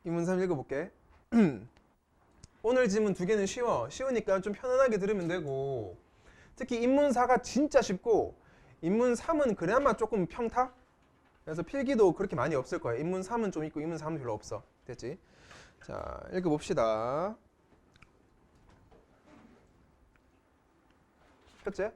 인문 3 읽어볼게. 오늘 질문 두 개는 쉬우니까 좀 편안하게 들으면 되고, 특히 인문 4가 진짜 쉽고 인문 3은 그나마 조금 평타? 그래서 필기도 그렇게 많이 없을 거야. 인문 3은 좀 있고 인문 3은 별로 없어. 됐지? 자, 읽어봅시다. 첫째.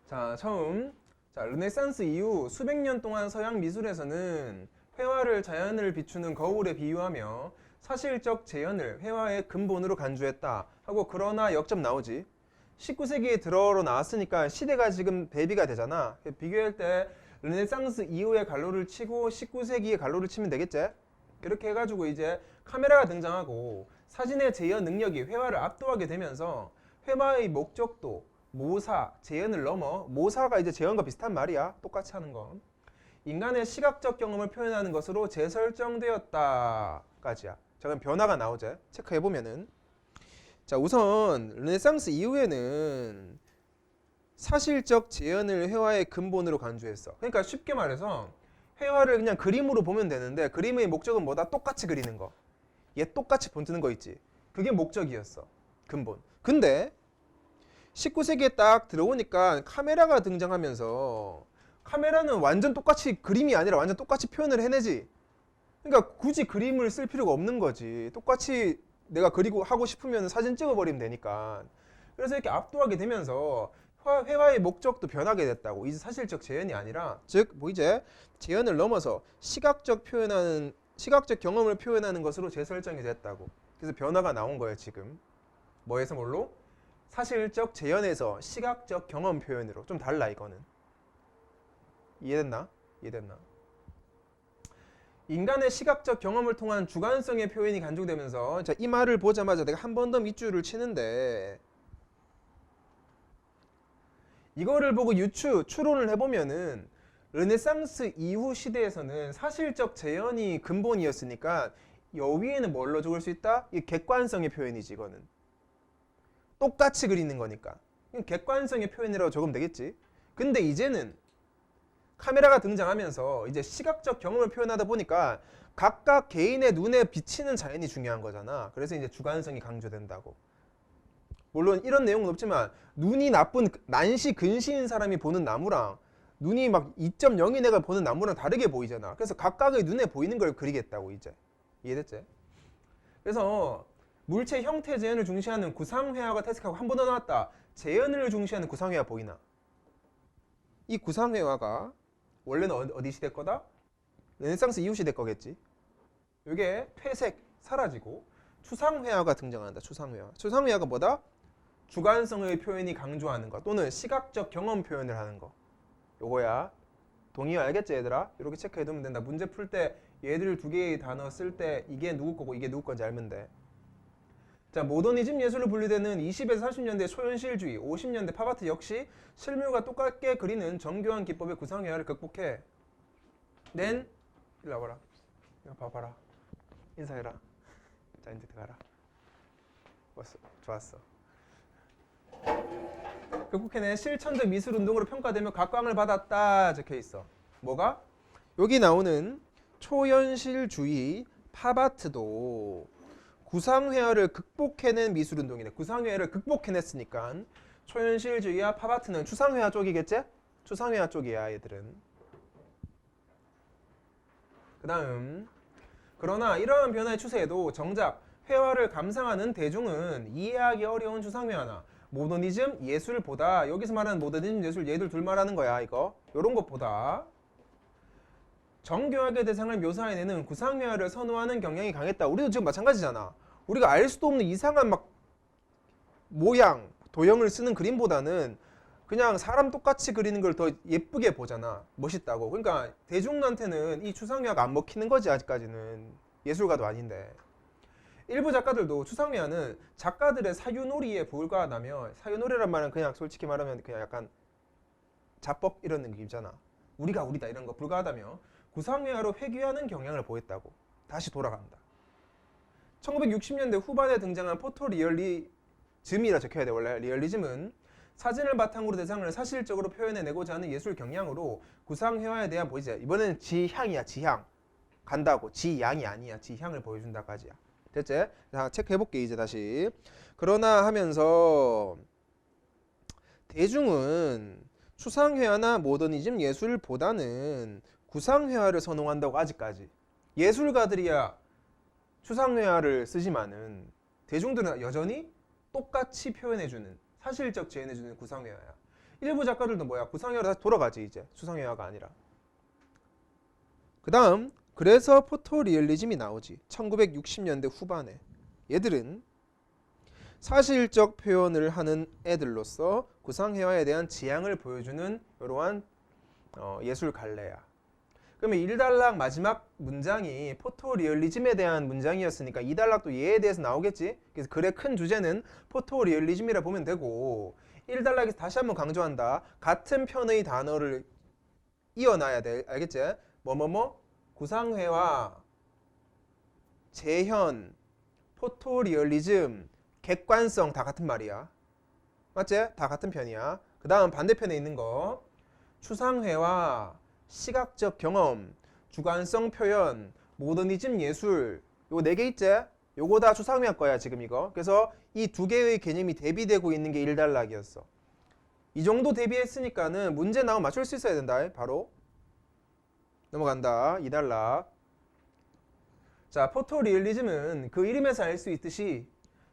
자, 처음. 자, 르네상스 이후 수백 년 동안 서양 미술에서는 회화를 자연을 비추는 거울에 비유하며 사실적 재현을 회화의 근본으로 간주했다 하고, 그러나 역점 나오지. 19세기에 들어로 나왔으니까 시대가 지금 대비가 되잖아. 비교할 때 르네상스 이후의 갈로를 치고 19세기의 갈로를 치면 되겠지? 이렇게 해가지고 이제 카메라가 등장하고 사진의 재현 능력이 회화를 압도하게 되면서 회화의 목적도 모사, 재현을 넘어, 모사가 이제 재현과 비슷한 말이야. 똑같이 하는 거. 인간의 시각적 경험을 표현하는 것으로 재설정되었다까지야. 자, 그럼 변화가 나오죠. 체크해보면은. 자, 우선 르네상스 이후에는 사실적 재현을 회화의 근본으로 간주했어. 그러니까 쉽게 말해서 회화를 그냥 그림으로 보면 되는데, 그림의 목적은 뭐다? 똑같이 그리는 거. 얘 똑같이 번지는 거 있지. 그게 목적이었어. 근본. 근데 19세기에 딱 들어오니까 카메라가 등장하면서 카메라는 완전 똑같이 그림이 아니라 완전 똑같이 표현을 해내지. 그러니까 굳이 그림을 쓸 필요가 없는 거지. 똑같이 내가 그리고 하고 싶으면 사진 찍어버리면 되니까. 그래서 이렇게 압도하게 되면서 회화의 목적도 변하게 됐다고. 이제 사실적 재현이 아니라, 즉 뭐 이제 재현을 넘어서 시각적 경험을 표현하는 것으로 재설정이 됐다고. 그래서 변화가 나온 거예요 지금. 뭐에서 뭘로? 사실적 재현에서 시각적 경험 표현으로. 좀 달라 이거는. 이해됐나? 인간의 시각적 경험을 통한 주관성의 표현이 간주되면서, 자, 이 말을 보자마자 내가 한 번 더 밑줄을 치는데, 이거를 보고 추론을 해보면은 르네상스 이후 시대에서는 사실적 재현이 근본이었으니까 여위에는 뭘로 적을 수 있다? 이 객관성의 표현이지. 이거는 똑같이 그리는 거니까 객관성의 표현이라고 적으면 되겠지. 근데 이제는 카메라가 등장하면서 이제 시각적 경험을 표현하다 보니까 각각 개인의 눈에 비치는 자연이 중요한 거잖아. 그래서 이제 주관성이 강조된다고. 물론 이런 내용은 없지만 눈이 나쁜 난시 근시인 사람이 보는 나무랑 눈이 막 2.0인 애가 보는 나무랑 다르게 보이잖아. 그래서 각각의 눈에 보이는 걸 그리겠다고. 이제 이해됐지? 그래서 물체 형태 재현을 중시하는 구상회화가 태색하고 한 번 더 나왔다. 재현을 중시하는 구상회화 보이나? 이 구상회화가 원래는 어디 시대 거다? 르네상스 이후 시대 거겠지. 이게 퇴색, 사라지고 추상회화가 등장한다. 추상회화가 뭐다? 주관성의 표현이 강조하는 것, 또는 시각적 경험 표현을 하는 거. 요거야. 동의 알겠지 얘들아? 이렇게 체크해두면 된다. 문제 풀 때 얘들 두 개의 단어 쓸 때 이게 누구 거고 이게 누구 건지 알면 돼. 자, 모더니즘 예술로 분류되는 20에서 30년대 초현실주의, 50년대 팝아트 역시 실물과 똑같게 그리는 정교한 기법의 구상회화를 극복해 낸, 일로 와봐라. 이거 봐봐라. 인사해라. 자, 이제 들어가라. 좋았어. 극복해낸 실천적 미술운동으로 평가되며 각광을 받았다 적혀있어. 뭐가? 여기 나오는 초현실주의 팝아트도 구상회화를 극복해낸 미술운동이네. 구상회화를 극복해냈으니까 초현실주의와 팝아트는 추상회화 쪽이겠지? 추상회화 쪽이야 얘들은. 그 다음, 그러나 이러한 변화의 추세에도 정작 회화를 감상하는 대중은 이해하기 어려운 추상회화나 모더니즘 예술보다, 여기서 말하는 모더니즘 예술 얘들 둘 말하는 거야. 이거 요런 것보다 정교하게 대상을 묘사해내는 구상회화를 선호하는 경향이 강했다. 우리도 지금 마찬가지잖아. 우리가 알 수도 없는 이상한 막 모양, 도형을 쓰는 그림보다는 그냥 사람 똑같이 그리는 걸 더 예쁘게 보잖아. 멋있다고. 그러니까 대중한테는 이 추상회화가 안 먹히는 거지. 아직까지는 예술가도 아닌데. 일부 작가들도 추상회화는 작가들의 사유놀이에 불과하다며, 사유놀이란 말은 그냥 솔직히 말하면 그냥 약간 자뻑 이런 느낌이잖아. 우리가 우리다 이런 거 불과하다며 구상회화로 회귀하는 경향을 보였다고. 다시 돌아간다. 1960년대 후반에 등장한 포토리얼리즘이라 적혀야 돼. 원래 리얼리즘은 사진을 바탕으로 대상을 사실적으로 표현해내고자 하는 예술 경향으로 구상회화에 대한 보이지. 이번에는 지향이야. 지향. 간다고. 지양이 아니야. 지향을 보여준다까지야. 됐지? 자, 체크해볼게 이제 다시. 그러나 하면서 대중은 추상회화나 모더니즘 예술보다는 구상회화를 선호한다고 아직까지. 예술가들이야 추상회화를 쓰지만은 대중들은 여전히 똑같이 표현해주는 사실적 재현해주는 구상회화야. 일부 작가들도 뭐야 구상회화로 다시 돌아가지 이제 추상회화가 아니라. 그 다음 그래서 포토리얼리즘이 나오지. 1960년대 후반에. 얘들은 사실적 표현을 하는 애들로서 구상회화에 대한 지향을 보여주는 이러한 예술 갈래야. 그러면 1단락 마지막 문장이 포토리얼리즘에 대한 문장이었으니까 2단락도 얘에 대해서 나오겠지. 그래서 글의 큰 주제는 포토리얼리즘이라 보면 되고 1단락에서 다시 한번 강조한다. 같은 편의 단어를 이어놔야 돼. 알겠지? 뭐뭐뭐 구상회화, 재현, 포토리얼리즘, 객관성 다 같은 말이야. 맞지? 다 같은 편이야. 그 다음 반대편에 있는 거 추상회화, 시각적 경험, 주관성 표현, 모더니즘 예술 요거 4개 있지? 요거 다 추상회화 거야 지금 이거. 그래서 이 2개의 개념이 대비되고 있는 게 1단락이었어. 이 정도 대비했으니까는 문제 나오면 맞출 수 있어야 된다. 바로 넘어간다. 2단락. 자, 포토리얼리즘은 그 이름에서 알 수 있듯이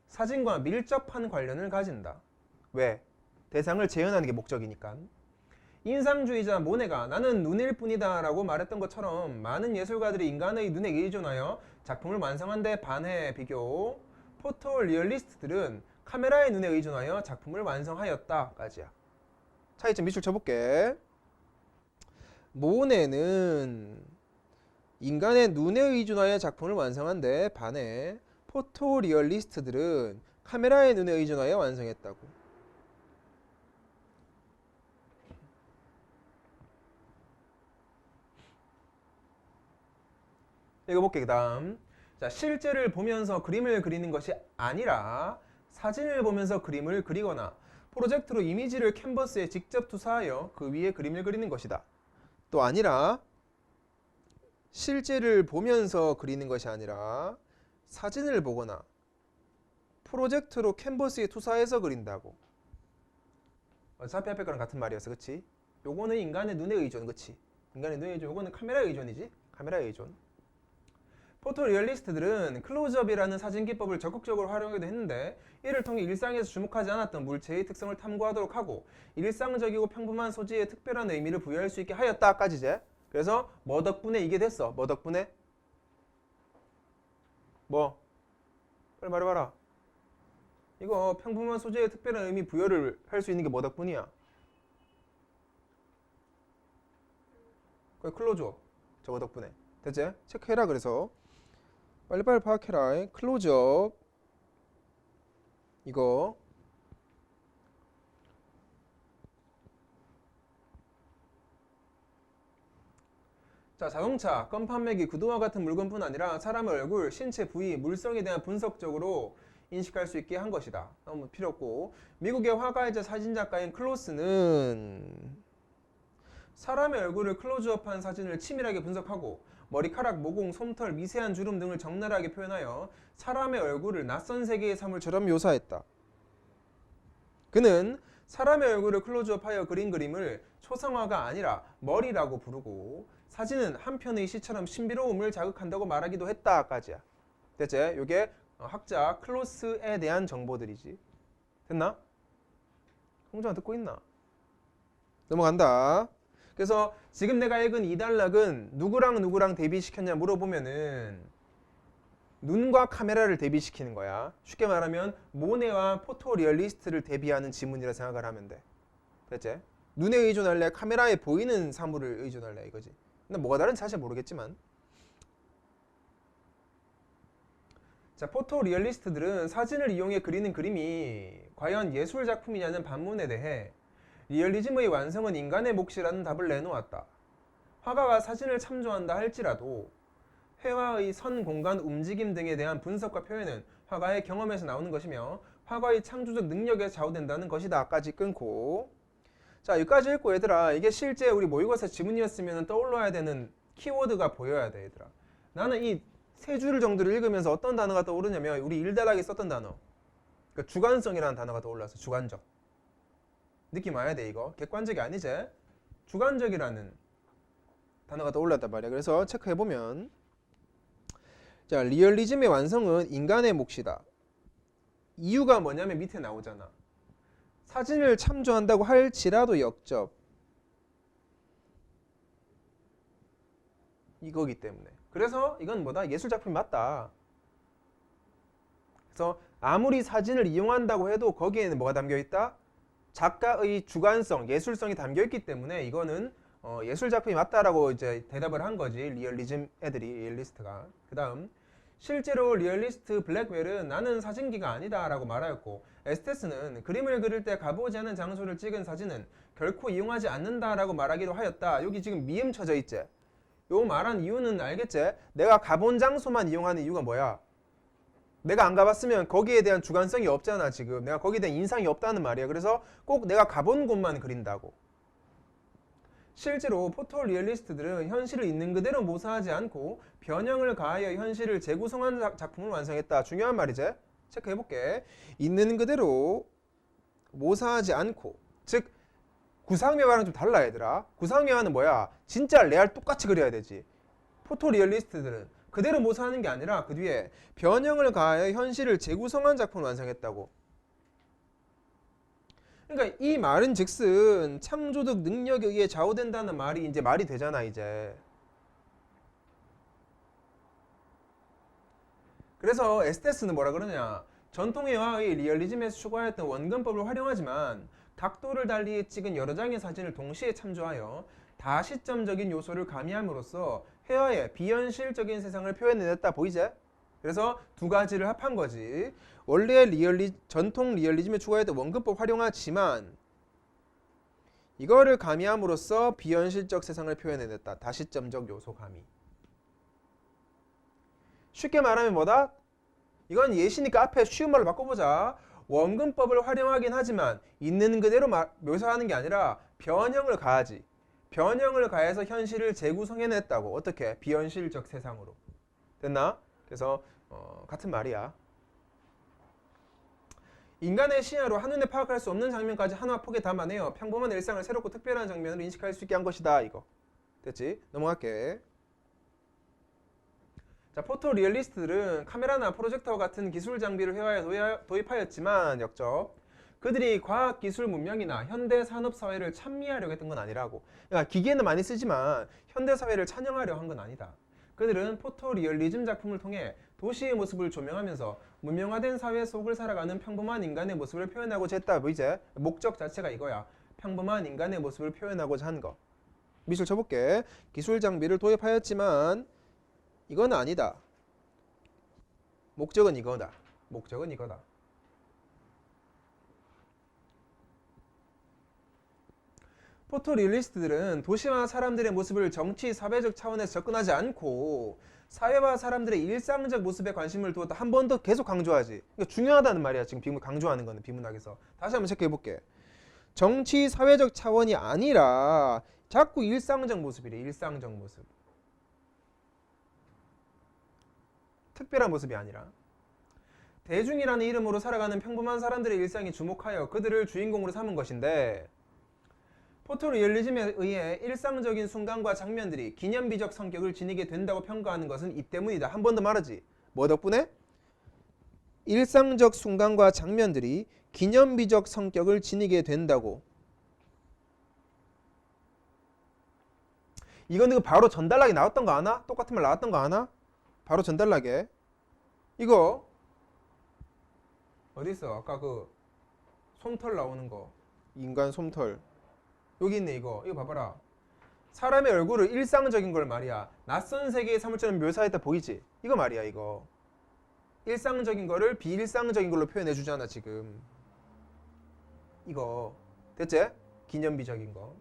사진과 밀접한 관련을 가진다. 왜? 대상을 재현하는 게 목적이니까. 인상주의자 모네가 나는 눈일 뿐이다 라고 말했던 것처럼 많은 예술가들이 인간의 눈에 의존하여 작품을 완성한 데 반해 비교 포토리얼리스트들은 카메라의 눈에 의존하여 작품을 완성하였다 까지야. 차이점 밑줄 쳐볼게. 모네는 인간의 눈에 의존하여 작품을 완성한 데 반해 포토리얼리스트들은 카메라의 눈에 의존하여 완성했다고. 읽어볼게. 그 다음 자, 실제를 보면서 그림을 그리는 것이 아니라 사진을 보면서 그림을 그리거나 프로젝트로 이미지를 캔버스에 직접 투사하여 그 위에 그림을 그리는 것이다. 또 아니라 실제를 보면서 그리는 것이 아니라 사진을 보거나 프로젝트로 캔버스에 투사해서 그린다고. 어차피 앞에 거랑 같은 말이었어. 그치? 요거는 인간의 눈에 의존. 그치? 인간의 눈에 의존. 요거는 카메라의 의존이지? 카메라의 의존. 포토리얼리스트들은 클로즈업이라는 사진 기법을 적극적으로 활용하기도 했는데 이를 통해 일상에서 주목하지 않았던 물체의 특성을 탐구하도록 하고 일상적이고 평범한 소재에 특별한 의미를 부여할 수 있게 하였다까지제. 그래서 뭐 덕분에 이게 됐어? 뭐 덕분에? 뭐? 빨리 말해봐라. 이거 평범한 소재에 특별한 의미 부여를 할 수 있는 게 뭐 덕분이야? 그래, 클로즈업. 저거 덕분에. 됐지? 체크해라. 그래서 빨리빨리 파악해라. 클로즈업 이거 자, 자동차, 건 판매기, 구두와 같은 물건뿐 아니라 사람의 얼굴, 신체 부위, 물성에 대한 분석적으로 인식할 수 있게 한 것이다. 너무 필요 없고 미국의 화가이자 사진작가인 클로스는 사람의 얼굴을 클로즈업한 사진을 치밀하게 분석하고 머리카락, 모공, 솜털, 미세한 주름 등을 적나라하게 표현하여 사람의 얼굴을 낯선 세계의 사물처럼 묘사했다. 그는 사람의 얼굴을 클로즈업하여 그린 그림을 초상화가 아니라 머리라고 부르고 사진은 한편의 시처럼 신비로움을 자극한다고 말하기도 했다까지야. 됐지? 이게 학자 클로스에 대한 정보들이지. 됐나? 홍정아 듣고 있나? 넘어간다. 그래서 지금 내가 읽은 이 단락은 누구랑 대비시켰냐 물어보면은 눈과 카메라를 대비시키는 거야. 쉽게 말하면 모네와 포토리얼리스트를 대비하는 지문이라 생각을 하면 돼. 됐지? 눈에 의존할래? 카메라에 보이는 사물을 의존할래? 이거지. 근데 뭐가 다른지 사실 모르겠지만. 자, 포토리얼리스트들은 사진을 이용해 그리는 그림이 과연 예술 작품이냐는 반문에 대해 리얼리즘의 완성은 인간의 몫이라는 답을 내놓았다. 화가가 사진을 참조한다 할지라도 회화의 선, 공간, 움직임 등에 대한 분석과 표현은 화가의 경험에서 나오는 것이며 화가의 창조적 능력에 좌우된다는 것이다. 까지 끊고. 자, 여기까지 읽고 얘들아, 이게 실제 우리 모의고사 지문이었으면 떠올라야 되는 키워드가 보여야 돼, 얘들아. 나는 이 세 줄 정도를 읽으면서 어떤 단어가 떠오르냐면 우리 일달락에 썼던 단어, 그러니까 주관성이라는 단어가 떠올랐어. 주관적. 느낌 와야 돼. 이거 객관적이 아니지. 주관적이라는 단어가 떠올랐단 말이야. 그래서 체크해보면, 자, 리얼리즘의 완성은 인간의 몫이다. 이유가 뭐냐면 밑에 나오잖아. 사진을 참조한다고 할지라도 역접. 이거기 때문에. 그래서 이건 뭐다? 예술작품이 맞다. 그래서 아무리 사진을 이용한다고 해도 거기에는 뭐가 담겨있다? 작가의 주관성, 예술성이 담겨있기 때문에 이거는 예술작품이 맞다라고 이제 대답을 한 거지. 리얼리즘 애들이, 리얼리스트가. 그 다음, 실제로 리얼리스트 블랙웰은 나는 사진기가 아니다 라고 말하였고, 에스테스는 그림을 그릴 때 가보지 않은 장소를 찍은 사진은 결코 이용하지 않는다 라고 말하기도 하였다. 여기 지금 미음 쳐져 있지? 요 말한 이유는 알겠지? 내가 가본 장소만 이용하는 이유가 뭐야? 내가 안 가봤으면 거기에 대한 주관성이 없잖아. 지금 내가 거기에 대한 인상이 없다는 말이야. 그래서 꼭 내가 가본 곳만 그린다고. 실제로 포토리얼리스트들은 현실을 있는 그대로 모사하지 않고 변형을 가하여 현실을 재구성한 작품을 완성했다. 중요한 말이지? 체크해볼게. 있는 그대로 모사하지 않고, 즉 구상묘화랑 좀 달라 얘들아. 구상묘화는 뭐야? 진짜 레알 똑같이 그려야 되지. 포토리얼리스트들은 그대로 모사하는 게 아니라 그 뒤에 변형을 가하여 현실을 재구성한 작품을 완성했다고. 그러니까 이 말은 즉슨 창조적 능력에 의해 좌우된다는 말이 이제 말이 되잖아 이제. 그래서 에스테스는 뭐라 그러냐? 전통의 화의 리얼리즘에서 추구하였던 원근법을 활용하지만 각도를 달리 찍은 여러 장의 사진을 동시에 참조하여 다시점적인 요소를 가미함으로써 회화의 비현실적인 세상을 표현해냈다. 보이지? 그래서 두 가지를 합한 거지. 원래 전통 리얼리즘에 추가했던 원근법 활용하지만 이거를 가미함으로써 비현실적 세상을 표현해냈다. 다시점적 요소 가미. 쉽게 말하면 뭐다? 이건 예시니까 앞에 쉬운 말로 바꿔보자. 원근법을 활용하긴 하지만 있는 그대로 묘사하는 게 아니라 변형을 가하지. 변형을 가해서 현실을 재구성해냈다고. 어떻게? 비현실적 세상으로. 됐나? 그래서 같은 말이야. 인간의 시야로 한눈에 파악할 수 없는 장면까지 한화 폭에 담아내어 평범한 일상을 새롭고 특별한 장면으로 인식할 수 있게 한 것이다. 이거. 됐지? 넘어갈게. 자, 포토리얼리스트들은 카메라나 프로젝터 같은 기술 장비를 회화에 도입하였지만 역적. 그들이 과학기술 문명이나 현대산업사회를 찬미하려고 했던 건 아니라고. 그러니까 기계는 많이 쓰지만 현대사회를 찬양하려 한 건 아니다. 그들은 포토리얼리즘 작품을 통해 도시의 모습을 조명하면서 문명화된 사회 속을 살아가는 평범한 인간의 모습을 표현하고자 했다. 뭐 이제 목적 자체가 이거야. 평범한 인간의 모습을 표현하고자 한 거. 미술 쳐볼게. 기술 장비를 도입하였지만 이건 아니다. 목적은 이거다. 목적은 이거다. 포토리얼리스트들은 도시와 사람들의 모습을 정치, 사회적 차원에서 접근하지 않고 사회와 사람들의 일상적 모습에 관심을 두었다. 한 번 더 계속 강조하지. 그러니까 중요하다는 말이야. 지금 강조하는 거는 비문학에서. 다시 한번 체크해볼게. 정치, 사회적 차원이 아니라 자꾸 일상적 모습이래. 일상적 모습. 특별한 모습이 아니라. 대중이라는 이름으로 살아가는 평범한 사람들의 일상에 주목하여 그들을 주인공으로 삼은 것인데, 포토리얼리즘에 의해 일상적인 순간과 장면들이 기념비적 성격을 지니게 된다고 평가하는 것은 이 때문이다. 한 번 더 말하지. 뭐 덕분에? 일상적 순간과 장면들이 기념비적 성격을 지니게 된다고. 이거는 바로 전달락이 나왔던 거 아나? 똑같은 말 나왔던 거 아나? 바로 전달락에. 이거 어디 있어? 아까 그 솜털 나오는 거. 인간 솜털. 여기 있네. 이거 봐봐라. 사람의 얼굴을 일상적인 걸 말이야 낯선 세계의 사물처럼 묘사했다. 보이지? 이거 말이야. 이거 일상적인 거를 비일상적인 걸로 표현해 주잖아 지금. 이거 됐지? 기념비적인 거.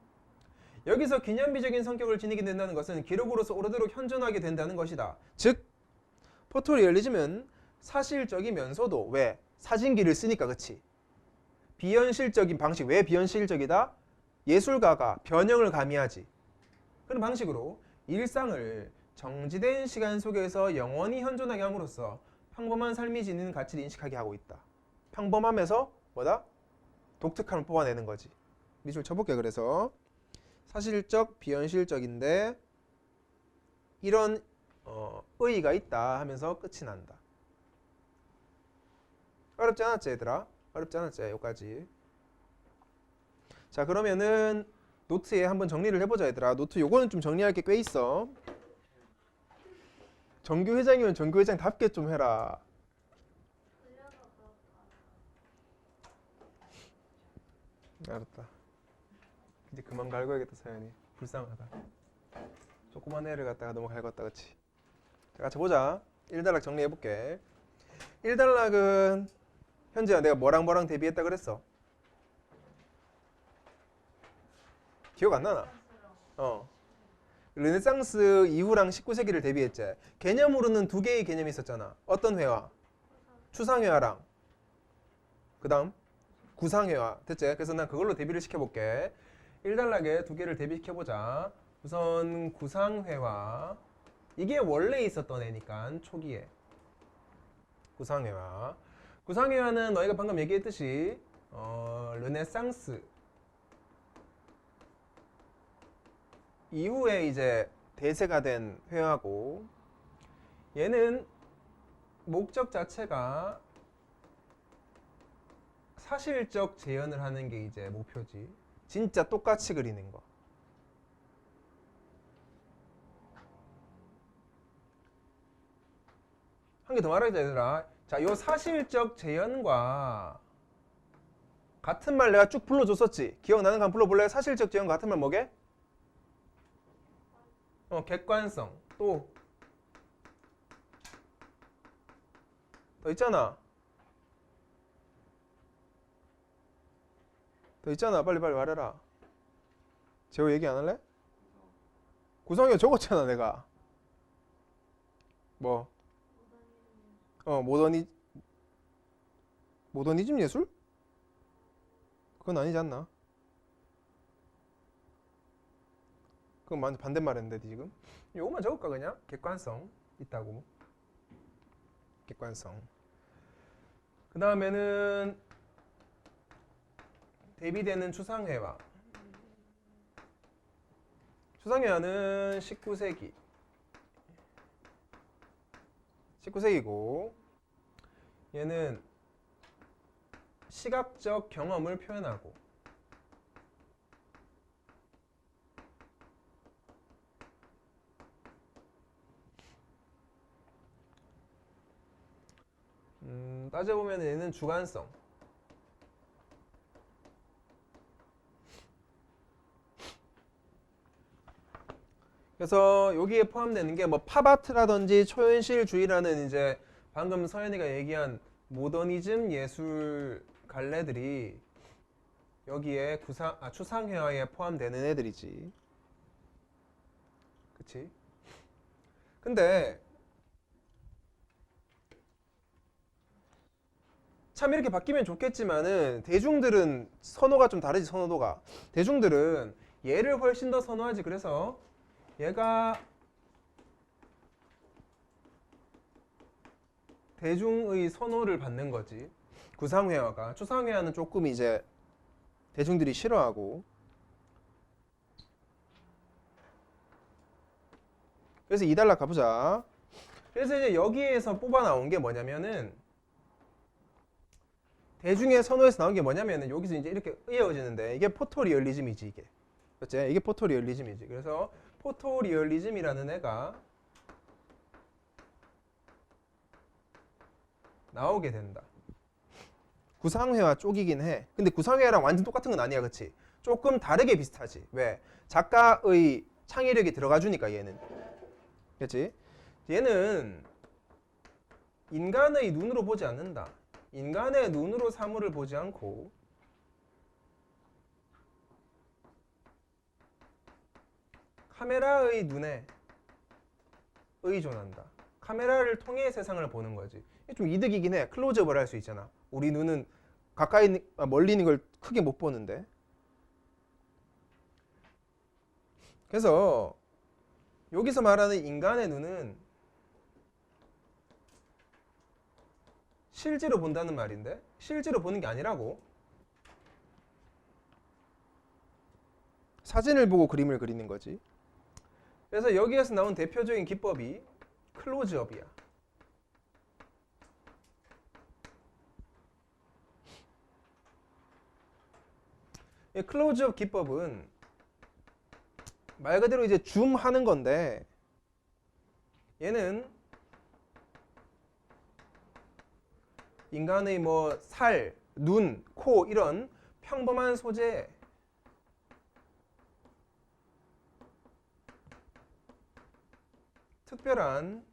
여기서 기념비적인 성격을 지니게 된다는 것은 기록으로서 오래도록 현존하게 된다는 것이다. 즉 포토리얼리즘은 사실적이면서도 왜? 사진기를 쓰니까. 그치? 비현실적인 방식. 왜 비현실적이다? 예술가가 변형을 가미하지. 그런 방식으로 일상을 정지된 시간 속에서 영원히 현존하게 함으로써 평범한 삶이 지니는 가치를 인식하게 하고 있다. 평범함에서 뭐다? 독특함을 뽑아내는 거지. 미술 쳐볼게. 그래서 사실적, 비현실적인데 이런 의의가 있다 하면서 끝이 난다. 어렵지 않았지 얘들아? 어렵지 않았지? 여기까지. 자, 그러면은 노트에 한번 정리를 해보자 얘들아. 노트 요거는 좀 정리할 게 꽤 있어. 정교회장이면 정교회장답게 좀 해라. 알았다. 이제 그만 갈궈야겠다 사연이. 불쌍하다. 조그만 애를 갖다가 너무 갈궜다. 그치? 자, 같이 보자. 1단락 정리해볼게. 1단락은 현재야 내가 뭐랑 대비했다 그랬어? 기억 안 나나? 르네상스 이후랑 19세기를 대비했지. 개념으로는 두 개의 개념이 있었잖아. 어떤 회화? 추상회화랑 그 다음 구상회화. 됐지? 그래서 난 그걸로 대비를 시켜볼게. 1단락에 두 개를 대비시켜보자. 우선 구상회화. 이게 원래 있었던 애니까 초기에. 구상회화. 구상회화는 너희가 방금 얘기했듯이 르네상스 이후에 이제 대세가 된 회화고, 얘는 목적 자체가 사실적 재현을 하는 게 이제 목표지. 진짜 똑같이 그리는 거. 한 개 더 말하자 얘들아. 자, 요 사실적 재현과 같은 말 내가 쭉 불러줬었지. 기억나는 거 한번 불러볼래? 사실적 재현과 같은 말 뭐게? 객관성. 또 더 있잖아. 더 있잖아. 빨리 말해라. 재호 얘기 안 할래? 구성이가 적었잖아 내가. 뭐? 모더니즘 예술? 그건 아니지 않나? 그건 반대말인데 지금. 요거만 적을까 그냥? 객관성 있다고. 객관성. 그 다음에는 대비되는 추상회화. 추상회화는 19세기고 얘는 시각적 경험을 표현하고 따져보면 얘는 주관성. 그래서 여기에 포함되는 게 뭐 팝아트라든지 초현실주의라는 이제 방금 서연이가 얘기한 모더니즘 예술 갈래들이 여기에 추상회화에 포함되는 애들이지. 그치? 근데 참 이렇게 바뀌면 좋겠지만은 대중들은 선호가 좀 다르지. 선호도가. 대중들은 얘를 훨씬 더 선호하지. 그래서 얘가 대중의 선호를 받는 거지. 구상회화가. 추상회화는 조금 이제 대중들이 싫어하고. 그래서 2단락 가보자. 그래서 이제 여기에서 뽑아 나온 게 뭐냐면은 대중의 선호에서 나온 게 뭐냐면은 여기서 이제 이렇게 이어지는데 이게 포토리얼리즘이지. 이게 그렇지? 이게 포토리얼리즘이지. 그래서 포토리얼리즘이라는 애가 나오게 된다. 구상회화 쪽이긴 해. 근데 구상회화랑 완전 똑같은 건 아니야. 그치? 조금 다르게 비슷하지. 왜? 작가의 창의력이 들어가 주니까 얘는. 그치? 얘는 인간의 눈으로 보지 않는다. 인간의 눈으로 사물을 보지 않고 카메라의 눈에 의존한다. 카메라를 통해 세상을 보는 거지. 이게 좀 이득이긴 해. 클로즈업을 할 수 있잖아. 우리 눈은 멀리 있는 걸 크게 못 보는데. 그래서 여기서 말하는 인간의 눈은 실제로 본다는 말인데, 실제로 보는 게 아니라고. 사진을 보고 그림을 그리는 거지. 그래서 여기에서 나온 대표적인 기법이 클로즈업이야. 이 클로즈업 기법은 말 그대로 이제 줌하는 건데, 얘는 인간의 뭐 살, 눈, 코 이런 평범한 소재에 특별한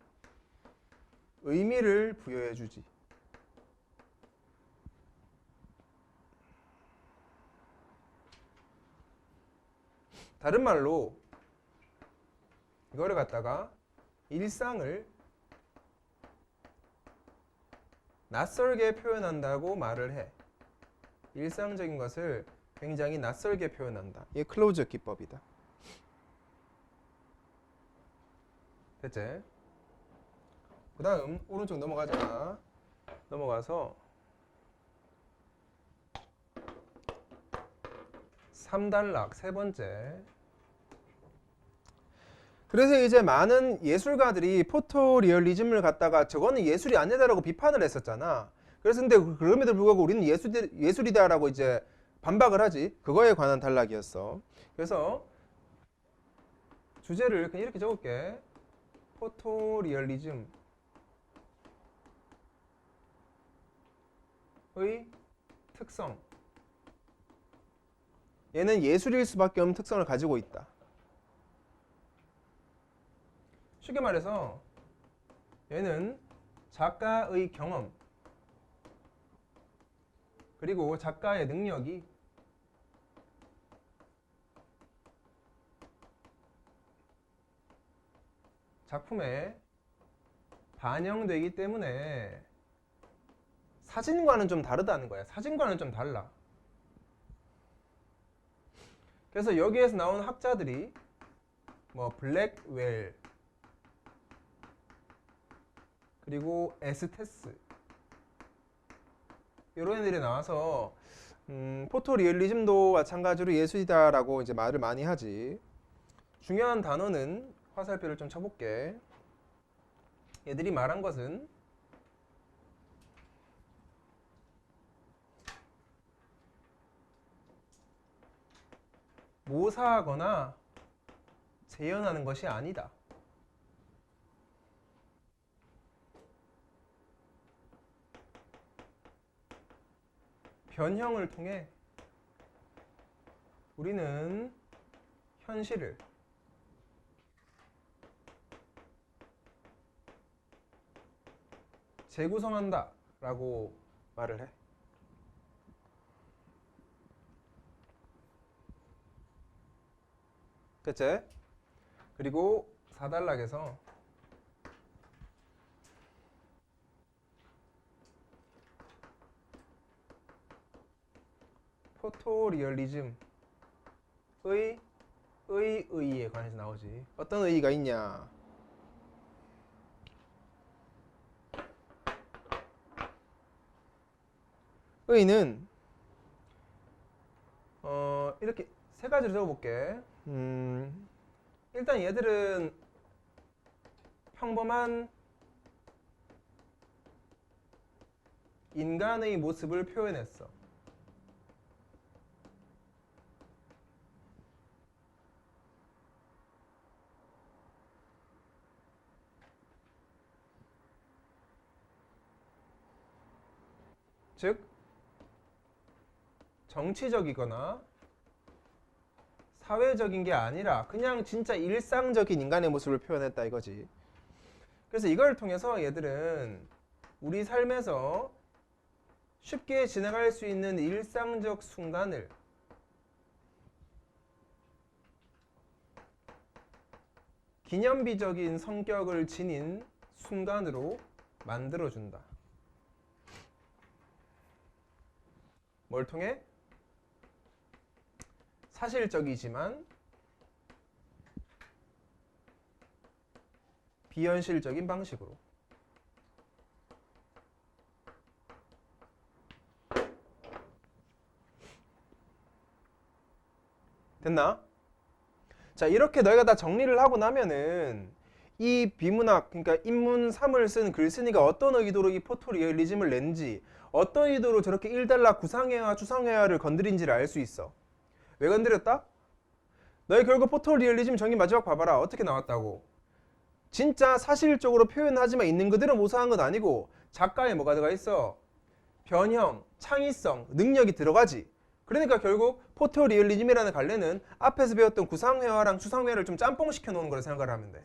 의미를 부여해 주지. 다른 말로 이거를 갖다가 일상을 낯설게 표현한다고 말을 해. 일상적인 것을 굉장히 낯설게 표현한다. 이게 클로즈업 기법이다. 됐지? 그 다음 오른쪽 넘어가자. 넘어가서 3단락 세 번째. 그래서 이제 많은 예술가들이 포토리얼리즘을 갖다가 저거는 예술이 아니다라고 비판을 했었잖아. 그래서 근데 그럼에도 불구하고 우리는 예술이다라고 이제 반박을 하지. 그거에 관한 단락이었어. 그래서 주제를 그냥 이렇게 적을게. 포토리얼리즘의 특성. 얘는 예술일 수밖에 없는 특성을 가지고 있다. 쉽게 말해서 얘는 작가의 경험 그리고 작가의 능력이 작품에 반영되기 때문에 사진과는 좀 다르다는 거야. 사진과는 좀 달라. 그래서 여기에서 나온 학자들이 뭐 블랙웰 그리고 에스테스 이런 애들이 나와서 포토리얼리즘도 마찬가지로 예술이다라고 이제 말을 많이 하지. 중요한 단어는 화살표를 좀 쳐볼게. 얘들이 말한 것은 모사하거나 재현하는 것이 아니다. 변형을 통해 우리는 현실을 재구성한다 라고 말을 해. 그치? 그리고 4단락에서 포토리얼리즘의 의의에 관해서 나오지. 어떤 의의가 있냐? 의의는 이렇게 세 가지로 적어볼게. 일단 얘들은 평범한 인간의 모습을 표현했어. 즉 정치적이거나 사회적인 게 아니라 그냥 진짜 일상적인 인간의 모습을 표현했다 이거지. 그래서 이걸 통해서 얘들은 우리 삶에서 쉽게 지나갈 수 있는 일상적 순간을 기념비적인 성격을 지닌 순간으로 만들어준다. 뭘 통해? 사실적이지만 비현실적인 방식으로. 됐나? 자, 이렇게 너희가 다 정리를 하고 나면은 이 비문학, 그러니까 인문 3을 쓴 글쓴이가 어떤 의도로 이 포토리얼리즘을 낸지, 어떤 의도로 저렇게 1달러 구상회화, 추상회화를 건드린지를 알 수 있어. 왜 건드렸다? 너희 결국 포토리얼리즘 정의 마지막 봐봐라. 어떻게 나왔다고? 진짜 사실적으로 표현하지만 있는 그대로 모사한 건 아니고 작가에 뭐가 들어가 있어? 변형, 창의성, 능력이 들어가지. 그러니까 결국 포토리얼리즘이라는 갈래는 앞에서 배웠던 구상회화랑 추상회화를 좀 짬뽕시켜 놓은 거라 생각을 하면 돼.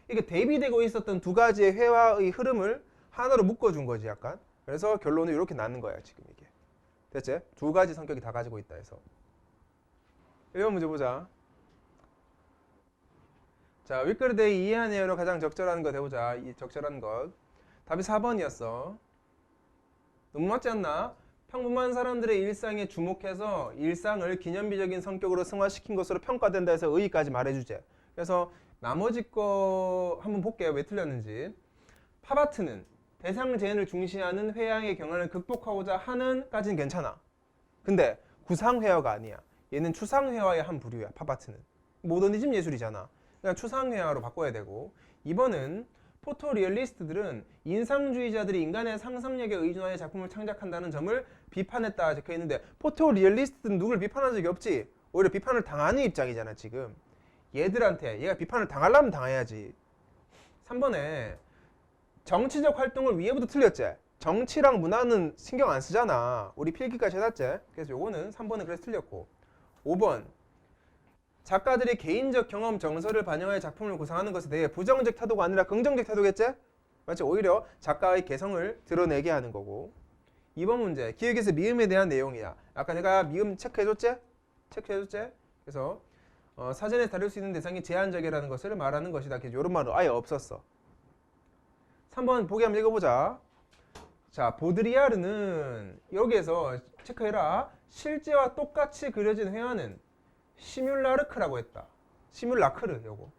이게 대비되고 있었던 두 가지의 회화의 흐름을 하나로 묶어준 거지 약간. 그래서 결론은 이렇게 나는 거야 지금 이게. 됐지? 두 가지 성격이 다 가지고 있다 해서. 1번 문제 보자. 자, 윗글의 이해하네요로 가장 적절한 것 해보자. 이 적절한 것. 답이 4번이었어. 너무 맞지 않나? 평범한 사람들의 일상에 주목해서 일상을 기념비적인 성격으로 승화시킨 것으로 평가된다 해서 의의까지 말해주제. 그래서 나머지 거 한번 볼게요. 왜 틀렸는지. 팝아트는 대상 제한을 중시하는 회화의 경향을 극복하고자 하는 까지는 괜찮아. 근데 구상회화가 아니야. 얘는 추상회화의 한 부류야. 팝아트는. 모더니즘 예술이잖아. 그러니까 추상회화로 바꿔야 되고. 2번은 포토리얼리스트들은 인상주의자들이 인간의 상상력에 의존하여 작품을 창작한다는 점을 비판했다 적혀 있는데 포토리얼리스트는 누굴 비판한 적이 없지. 오히려 비판을 당하는 입장이잖아 지금. 얘들한테 얘가 비판을 당하려면 당해야지. 3번에 정치적 활동을 위에부터 틀렸지. 정치랑 문화는 신경 안 쓰잖아. 우리 필기까지 해놨지. 그래서 요거는 3번은 그래서 틀렸고. 5번 작가들이 개인적 경험 정서를 반영하여 작품을 구상하는 것에 대해 부정적 태도가 아니라 긍정적 태도겠지? 맞지? 오히려 작가의 개성을 드러내게 하는 거고. 2번 문제 기획에서 미음에 대한 내용이야. 아까 내가 미음 체크해줬지? 그래서 사전에 다룰 수 있는 대상이 제한적이라는 것을 말하는 것이다. 이런 말은 아예 없었어. 3번 보기 한번 읽어보자. 자, 보드리아르는 여기에서 체크해라. 실제와 똑같이 그려진 회화는 시뮬라르크라고 했다. 시뮬라크르 요거.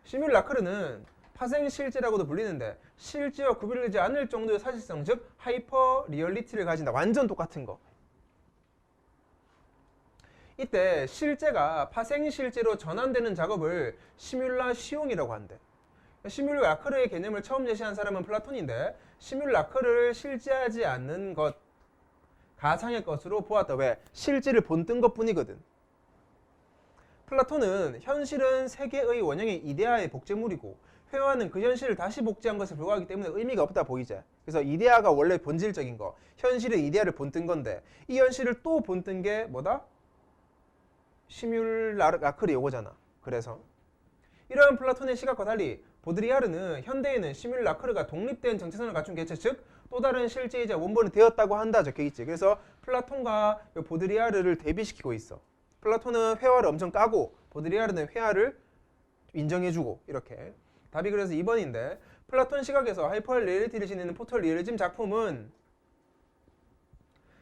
시뮬라크르는 파생실제라고도 불리는데 실제와 구별되지 않을 정도의 사실성, 즉 하이퍼 리얼리티를 가진다. 완전 똑같은 거. 이때 실제가 파생실제로 전환되는 작업을 시뮬라시옹이라고 한대. 시뮬라크르의 개념을 처음 제시한 사람은 플라톤인데 시뮬라크르를 실제하지 않는 것, 가상의 것으로 보았다. 왜? 실제를 본뜬 것뿐이거든. 플라톤은 현실은 세계의 원형의 이데아의 복제물이고 회화는 그 현실을 다시 복제한 것에 불과하기 때문에 의미가 없다 보이지. 그래서 이데아가 원래 본질적인 거, 현실은 이데아를 본뜬 건데 이 현실을 또 본뜬 게 뭐다? 시뮬라크르 요거잖아. 그래서 이러한 플라톤의 시각과 달리 보드리아르는 현대에는 시뮬라크르가 독립된 정체성을 갖춘 개체, 즉 또 다른 실제이자 원본이 되었다고 한다 적혀있지. 그래서 플라톤과 보드리아르를 대비시키고 있어. 플라톤은 회화를 엄청 까고 보드리아르는 회화를 인정해주고 이렇게. 답이 그래서 2번인데 플라톤 시각에서 하이퍼 리얼리티를 지니는 포토리얼리즘 작품은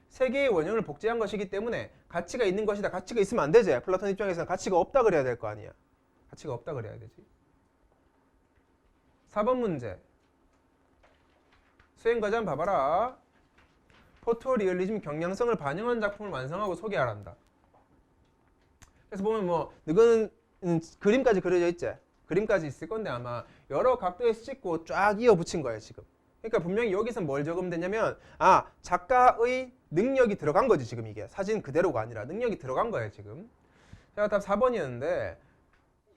세계의 원형을 복제한 것이기 때문에 가치가 있는 것이다. 가치가 있으면 안 되지. 플라톤 입장에서는 가치가 없다 그래야 될 거 아니야. 가치가 없다 그래야 되지. 4번 문제. 수행과제 한번 봐봐라. 포토리얼리즘 경향성을 반영한 작품을 완성하고 소개하란다. 그래서 보면 뭐 이거는 그림까지 그려져 있지. 그림까지 있을 건데 아마 여러 각도에서 찍고 쫙 이어 붙인 거예요 지금. 그러니까 분명히 여기서 뭘 적으면 되냐면 작가의 능력이 들어간 거지 지금. 이게 사진 그대로가 아니라 능력이 들어간 거예요 지금. 자, 답 4번이었는데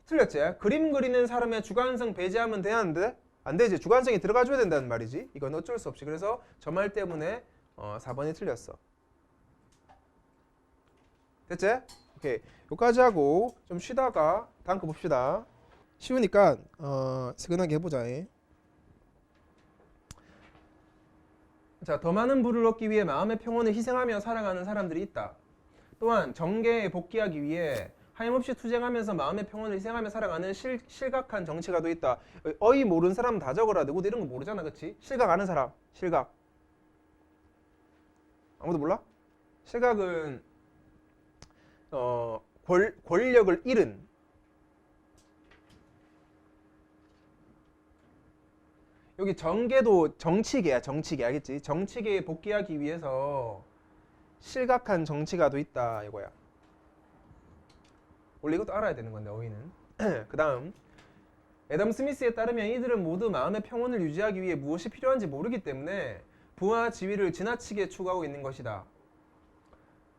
틀렸지. 그림 그리는 사람의 주관성 배제하면 되는데 안 되지. 주관성이 들어가줘야 된다는 말이지. 이건 어쩔 수 없이. 그래서 저 말 때문에 4번이 틀렸어. 됐지? 오케이. 여기까지 하고 좀 쉬다가 다음 거 봅시다. 쉬우니까 스근하게 해보자. 자, 더 많은 부를 얻기 위해 마음의 평온을 희생하며 살아가는 사람들이 있다. 또한 정계에 복귀하기 위해 하염없이 투쟁하면서 마음의 평온을 희생하며 살아가는 실각한 정치가도 있다. 어이 모르는 사람은 다 적어라. 누구도 이런 거 모르잖아, 그치? 실각 아는 사람, 실각. 아무도 몰라? 시각은 권력을 잃은, 여기 정계도 정치계야. 정치계 알겠지? 정치계에 복귀하기 위해서 실각한 정치가도 있다 이거야. 원래 이것도 알아야 되는 건데 어휘는. 그 다음 애덤 스미스에 따르면 이들은 모두 마음의 평온을 유지하기 위해 무엇이 필요한지 모르기 때문에 부와 지위를 지나치게 추구하고 있는 것이다.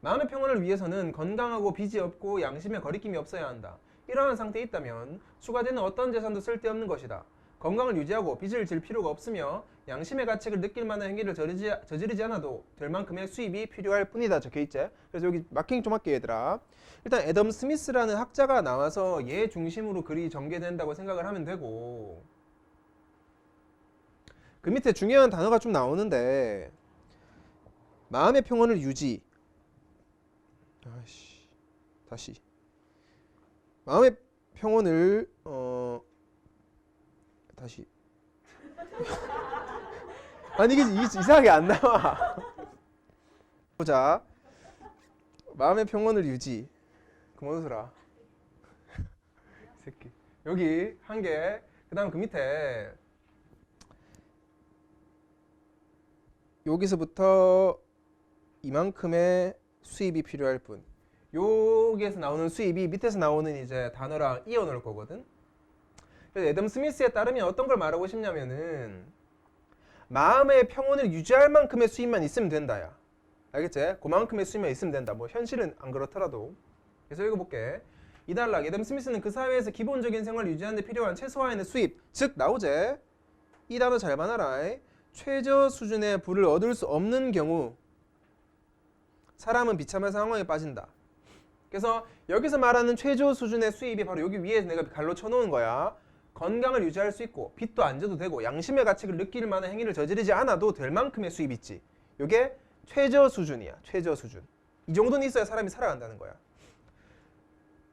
마음의 평온을 위해서는 건강하고 빚이 없고 양심에 거리낌이 없어야 한다. 이러한 상태에 있다면 추가되는 어떤 재산도 쓸데없는 것이다. 건강을 유지하고 빚을 질 필요가 없으며 양심의 가책을 느낄 만한 행위를 저지르지 않아도 될 만큼의 수입이 필요할 뿐이다. 적혀있지? 그래서 여기 마킹 좀 할게 얘들아. 일단 애덤 스미스라는 학자가 나와서 얘 중심으로 글이 전개된다고 생각을 하면 되고, 그 밑에 중요한 단어가 좀 나오는데 마음의 평온을 유지, 다시 마음의 평온을 다시 아니 이게 이상하게 안 나와. 보자. 마음의 평온을 유지. 그만 웃어라. 새끼. 여기 한 개. 그 다음 그 밑에 여기서부터 이만큼의 수입이 필요할 뿐. 여기에서 나오는 수입이 밑에서 나오는 이제 단어랑 이어놓을 거거든. 그래서 애덤 스미스에 따르면 어떤 걸 말하고 싶냐면은 마음의 평온을 유지할 만큼의 수입만 있으면 된다야. 알겠지? 그만큼의 수입만 있으면 된다. 뭐 현실은 안 그렇더라도. 그래서 읽어볼게. 이단락 애덤 스미스는 그 사회에서 기본적인 생활을 유지하는 데 필요한 최소한의 수입, 즉 나오제. 이 단어 잘 봐놔라. 최저 수준의 부를 얻을 수 없는 경우 사람은 비참한 상황에 빠진다. 그래서 여기서 말하는 최저 수준의 수입이 바로 여기 위에 내가 갈로 쳐놓은 거야. 건강을 유지할 수 있고 빚도 안 져도 되고 양심의 가책을 느낄 만한 행위를 저지르지 않아도 될 만큼의 수입이 있지. 이게 최저 수준이야. 최저 수준. 이 정도는 있어야 사람이 살아간다는 거야.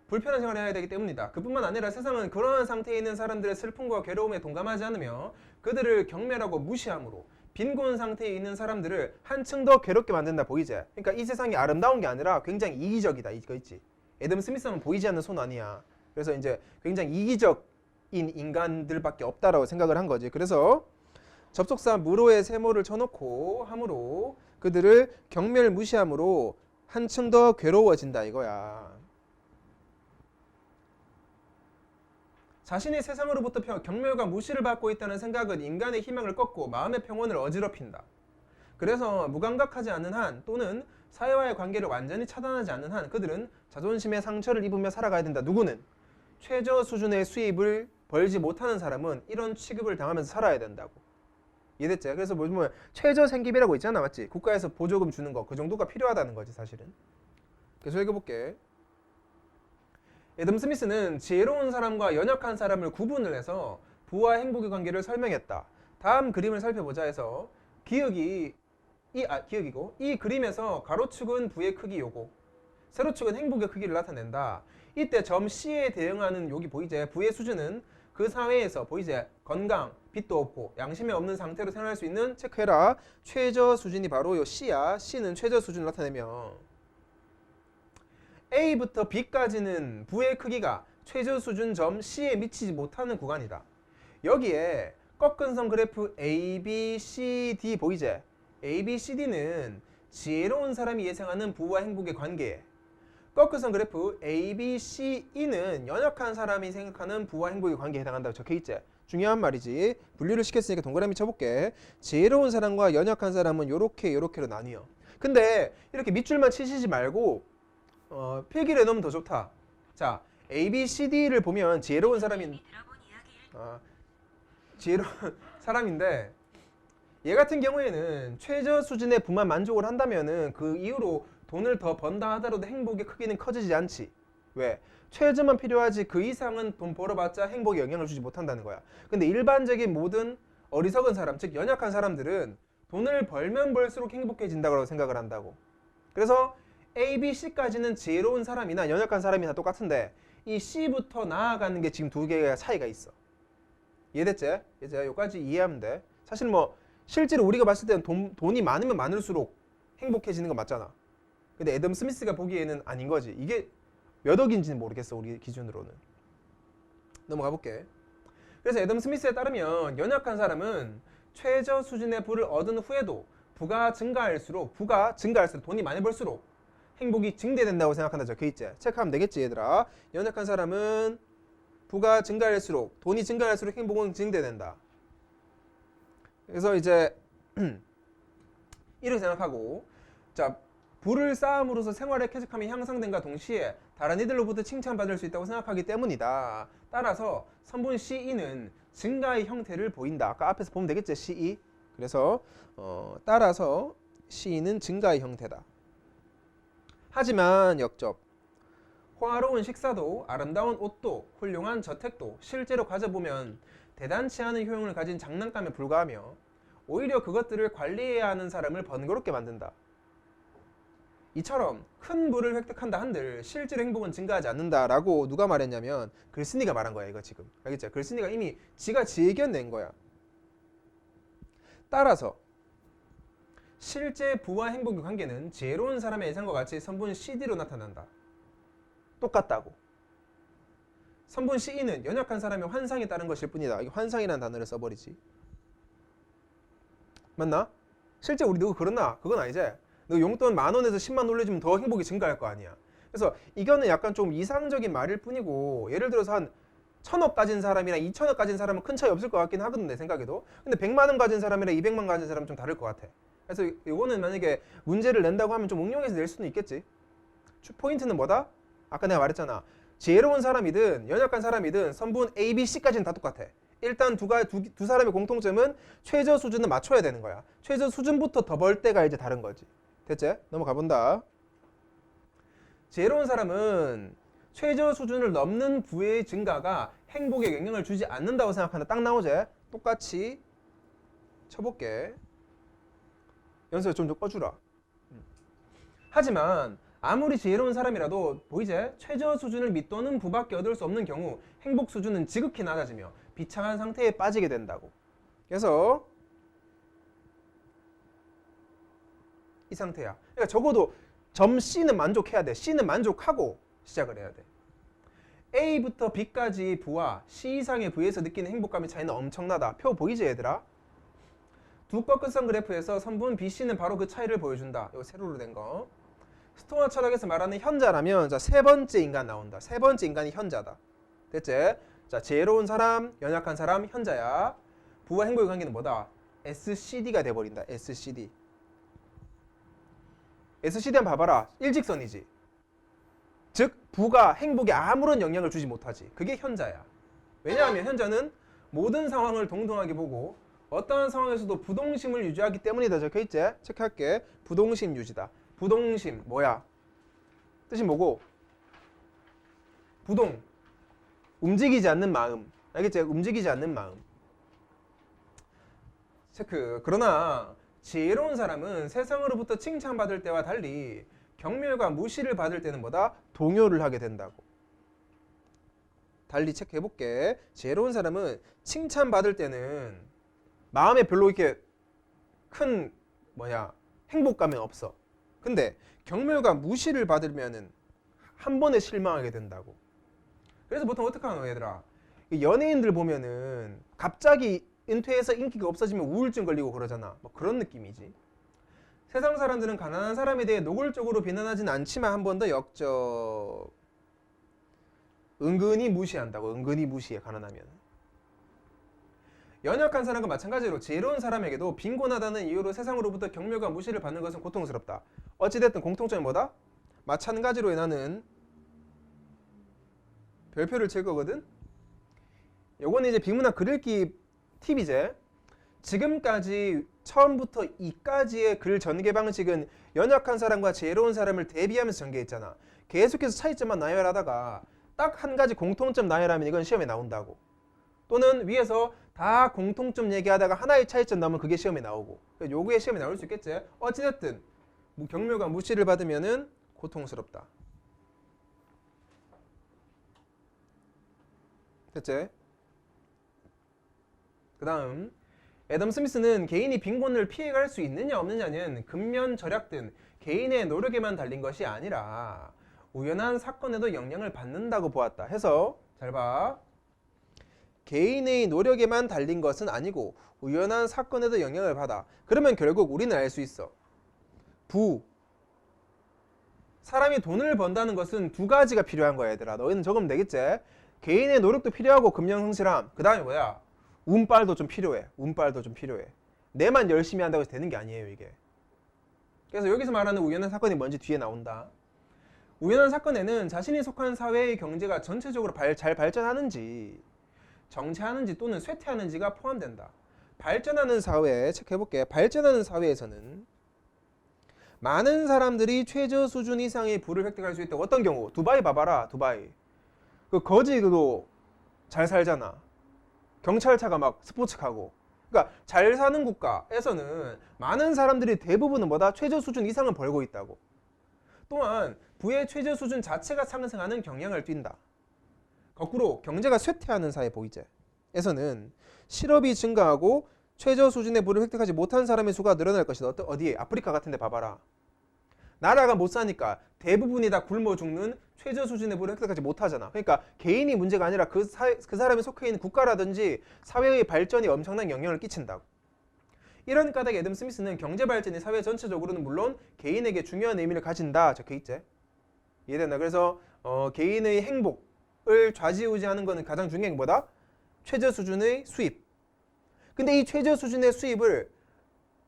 불편한 생활을 해야 되기 때문이다. 그뿐만 아니라 세상은 그러한 상태에 있는 사람들의 슬픔과 괴로움에 동감하지 않으며 그들을 경멸하고 무시함으로 빈곤 상태에 있는 사람들을 한층 더 괴롭게 만든다. 보이지? 그러니까 이 세상이 아름다운 게 아니라 굉장히 이기적이다. 이거 있지. 애덤 스미스는 보이지 않는 손 아니야. 그래서 이제 굉장히 이기적인 인간들밖에 없다라고 생각을 한 거지. 그래서 접속사 무로의 세모를 쳐놓고 함으로 그들을 경멸 무시함으로 한층 더 괴로워진다 이거야. 자신이 세상으로부터 경멸과 무시를 받고 있다는 생각은 인간의 희망을 꺾고 마음의 평온을 어지럽힌다. 그래서 무감각하지 않는 한 또는 사회와의 관계를 완전히 차단하지 않는 한 그들은 자존심의 상처를 입으며 살아가야 된다. 누구는? 최저 수준의 수입을 벌지 못하는 사람은 이런 취급을 당하면서 살아야 된다고. 이해됐지? 그래서 뭐 최저 생계비라고 있잖아. 맞지? 국가에서 보조금 주는 거. 그 정도가 필요하다는 거지 사실은. 계속 읽어볼게. 애덤 스미스는 지혜로운 사람과 연약한 사람을 구분을 해서 부와 행복의 관계를 설명했다. 다음 그림을 살펴보자 해서 기역이고 이 그림에서 가로축은 부의 크기 요고 세로축은 행복의 크기를 나타낸다. 이때 점 C에 대응하는 여기 보이제 부의 수준은 그 사회에서 보이제 건강, 빚도 없고 양심이 없는 상태로 생활할 수 있는 체크해라. 최저 수준이 바로 요 C야. C는 최저 수준을 나타내며 A부터 B까지는 부의 크기가 최저 수준 점 C에 미치지 못하는 구간이다. 여기에 꺾은 선 그래프 A, B, C, D 보이제? A, B, C, D는 지혜로운 사람이 예상하는 부와 행복의 관계. 꺾은 선 그래프 A, B, C, E는 연약한 사람이 생각하는 부와 행복의 관계에 해당한다고 적혀있지? 중요한 말이지. 분류를 시켰으니까 동그라미 쳐볼게. 지혜로운 사람과 연약한 사람은 요렇게로 나뉘어. 근데 이렇게 밑줄만 치시지 말고 필기를 해놓으면 더 좋다. 자, A, B, C, D를 보면 지혜로운 사람인 지혜로운 사람인데 얘 같은 경우에는 최저 수준의 부만 만족을 한다면은 그 이후로 돈을 더 번다 하더라도 행복의 크기는 커지지 않지. 왜? 최저만 필요하지 그 이상은 돈 벌어봤자 행복에 영향을 주지 못한다는 거야. 근데 일반적인 모든 어리석은 사람, 즉 연약한 사람들은 돈을 벌면 벌수록 행복해진다고 생각을 한다고. 그래서 A, B, C까지는 지혜로운 사람이나 연약한 사람이나 똑같은데 이 C부터 나아가는 게 지금 두 개의 차이가 있어. 이해됐지? 이제 여기까지 이해하면 돼. 사실 뭐 실제로 우리가 봤을 때는 돈이 많으면 많을수록 행복해지는 거 맞잖아. 근데 애덤 스미스가 보기에는 아닌 거지. 이게 몇 억인지는 모르겠어, 우리 기준으로는. 넘어가 볼게. 그래서 애덤 스미스에 따르면 연약한 사람은 최저 수준의 부를 얻은 후에도 부가 증가할수록 돈이 많이 벌수록 행복이 증대된다고 생각한다. 적혀 있지. 체크하면 되겠지, 얘들아. 연약한 사람은 부가 증가할수록 돈이 증가할수록 행복은 증대된다. 그래서 이제 이렇게 생각하고, 자, 부를 쌓음으로써 생활의 쾌적함이 향상된과 동시에 다른 이들로부터 칭찬받을 수 있다고 생각하기 때문이다. 따라서 선분 CE는 증가의 형태를 보인다. 아까 앞에서 보면 되겠지, CE. 그래서 따라서 CE는 증가의 형태다. 하지만 역접. 호화로운 식사도 아름다운 옷도 훌륭한 저택도 실제로 가져보면 대단치 않은 효용을 가진 장난감에 불과하며 오히려 그것들을 관리해야 하는 사람을 번거롭게 만든다. 이처럼 큰 부를 획득한다 한들 실제로 행복은 증가하지 않는다라고 누가 말했냐면 글쓴이가 말한 거야. 이거 지금 알겠죠? 글쓴이가 이미 지가 지 의견 낸 거야. 따라서 실제 부와 행복의 관계는 지혜로운 사람의 예상과 같이 선분 CD로 나타난다. 똑같다고. 선분 CE는 연약한 사람의 환상에 따른 것일 뿐이다. 이게 환상이라는 단어를 써버리지. 맞나? 실제 우리 누구 그러나? 그건 아니지. 너 용돈 10,000원에서 100,000원 올려주면 더 행복이 증가할 거 아니야. 그래서 이거는 약간 좀 이상적인 말일 뿐이고, 예를 들어서 한 1,000억 가진 사람이랑 2,000억 가진 사람은 큰 차이 없을 것 같긴 하거든, 내 생각에도. 근데 100만 원 가진 사람이랑 200만 가진 사람은 좀 다를 것 같아. 그래서 이거는 만약에 문제를 낸다고 하면 좀 응용해서 낼 수는 있겠지. 포인트는 뭐다? 아까 내가 말했잖아. 지혜로운 사람이든 연약한 사람이든 선분 A, B, C까지는 다 똑같아. 일단 두 사람의 공통점은 최저 수준을 맞춰야 되는 거야. 최저 수준부터 더 벌 때가 이제 다른 거지. 됐지? 넘어가 본다. 지혜로운 사람은 최저 수준을 넘는 부의 증가가 행복에 영향을 주지 않는다고 생각한다. 딱 나오지? 똑같이 쳐볼게. 연습을 좀 더 꺼주라. 하지만 아무리 지혜로운 사람이라도 보이지? 최저 수준을 밑도는 부밖에 얻을 수 없는 경우 행복 수준은 지극히 낮아지며 비참한 상태에 빠지게 된다고. 그래서 이 상태야. 그러니까 적어도 점 C는 만족해야 돼. C는 만족하고 시작을 해야 돼. A부터 B까지 부와 C 이상의 부에서 느끼는 행복감의 차이는 엄청나다. 표 보이지, 얘들아? 두 꺾은선 그래프에서 선분 BC는 바로 그 차이를 보여준다. 이거 세로로 된 거. 스토아 철학에서 말하는 현자라면 자, 세 번째 인간 나온다. 세 번째 인간이 현자다. 됐지? 자, 지혜로운 사람, 연약한 사람, 현자야. 부와 행복의 관계는 뭐다? SCD가 돼버린다. SCD. SCD 한번 봐봐라. 일직선이지. 즉 부가 행복에 아무런 영향을 주지 못하지. 그게 현자야. 왜냐하면 현자는 모든 상황을 동등하게 보고 어떠한 상황에서도 부동심을 유지하기 때문이다. 적혀있지? 체크할게. 부동심 유지다. 부동심 뭐야? 뜻이 뭐고? 부동. 움직이지 않는 마음. 알겠지? 움직이지 않는 마음. 체크. 그러나 지혜로운 사람은 세상으로부터 칭찬받을 때와 달리 경멸과 무시를 받을 때는 뭐다? 동요를 하게 된다고. 달리 체크해볼게. 지혜로운 사람은 칭찬받을 때는 마음에 별로 이렇게 큰 행복감이 없어. 근데 경멸과 무시를 받으면은 한 번에 실망하게 된다고. 그래서 보통 어떻게 하노, 얘들아? 연예인들 보면은 갑자기 은퇴해서 인기가 없어지면 우울증 걸리고 그러잖아. 뭐 그런 느낌이지. 세상 사람들은 가난한 사람에 대해 노골적으로 비난하진 않지만 한 번 더 역적. 은근히 무시한다고. 은근히 무시해, 가난하면. 연약한 사람과 마찬가지로 지혜로운 사람에게도 빈곤하다는 이유로 세상으로부터 경멸과 무시를 받는 것은 고통스럽다. 어찌됐든 공통점이 뭐다? 마찬가지로 나는 별표를 칠 거거든? 요거는 이제 빅문학 글읽기 팁이제. 지금까지 처음부터 이까지의 글 전개 방식은 연약한 사람과 지혜로운 사람을 대비하면서 전개했잖아. 계속해서 차이점만 나열하다가 딱 한 가지 공통점 나열하면 이건 시험에 나온다고. 또는 위에서 다 공통점 얘기하다가 하나의 차이점 나오면 그게 시험에 나오고. 요게 시험에 나올 수 있겠지. 어찌됐든 경멸과 무시를 받으면은 고통스럽다. 됐지? 그 다음 애덤 스미스는 개인이 빈곤을 피해갈 수 있느냐 없느냐는 근면 절약 등 개인의 노력에만 달린 것이 아니라 우연한 사건에도 영향을 받는다고 보았다. 해서 잘 봐. 개인의 노력에만 달린 것은 아니고 우연한 사건에도 영향을 받아. 그러면 결국 우리는 알 수 있어. 사람이 돈을 번다는 것은 두 가지가 필요한 거야, 얘들아. 너희는 적으면 되겠지? 개인의 노력도 필요하고 금연성실함. 그 다음에 뭐야? 운빨도 좀 필요해. 운빨도 좀 필요해. 내만 열심히 한다고 해서 되는 게 아니에요, 이게. 그래서 여기서 말하는 우연한 사건이 뭔지 뒤에 나온다. 우연한 사건에는 자신이 속한 사회의 경제가 전체적으로 잘 발전하는지, 정체하는지 또는 쇠퇴하는지가 포함된다. 발전하는 사회, 체크해볼게. 발전하는 사회에서는 많은 사람들이 최저 수준 이상의 부를 획득할 수 있다. 어떤 경우? 두바이 봐봐라, 두바이. 그 거지도 잘 살잖아. 경찰차가 막 스포츠카고. 그러니까 잘 사는 국가에서는 많은 사람들이 대부분은 뭐다? 최저 수준 이상을 벌고 있다고. 또한 부의 최저 수준 자체가 상승하는 경향을 띈다. 거꾸로 경제가 쇠퇴하는 사회 보이제 에서는 실업이 증가하고 최저 수준의 부를 획득하지 못한 사람의 수가 늘어날 것이다. 어디에? 아프리카 같은 데 봐봐라. 나라가 못 사니까 대부분이 다 굶어 죽는 최저 수준의 부를 획득하지 못하잖아. 그러니까 개인이 문제가 아니라 그 사람이 속해 있는 국가라든지 사회의 발전이 엄청난 영향을 끼친다고. 이런 까닭에 애덤 스미스는 경제 발전이 사회 전체적으로는 물론 개인에게 중요한 의미를 가진다. 적혀있지. 이해됐나? 그래서 개인의 행복을 좌지우지하는 것은 가장 중요한 게 뭐다? 최저 수준의 수입. 근데 이 최저 수준의 수입을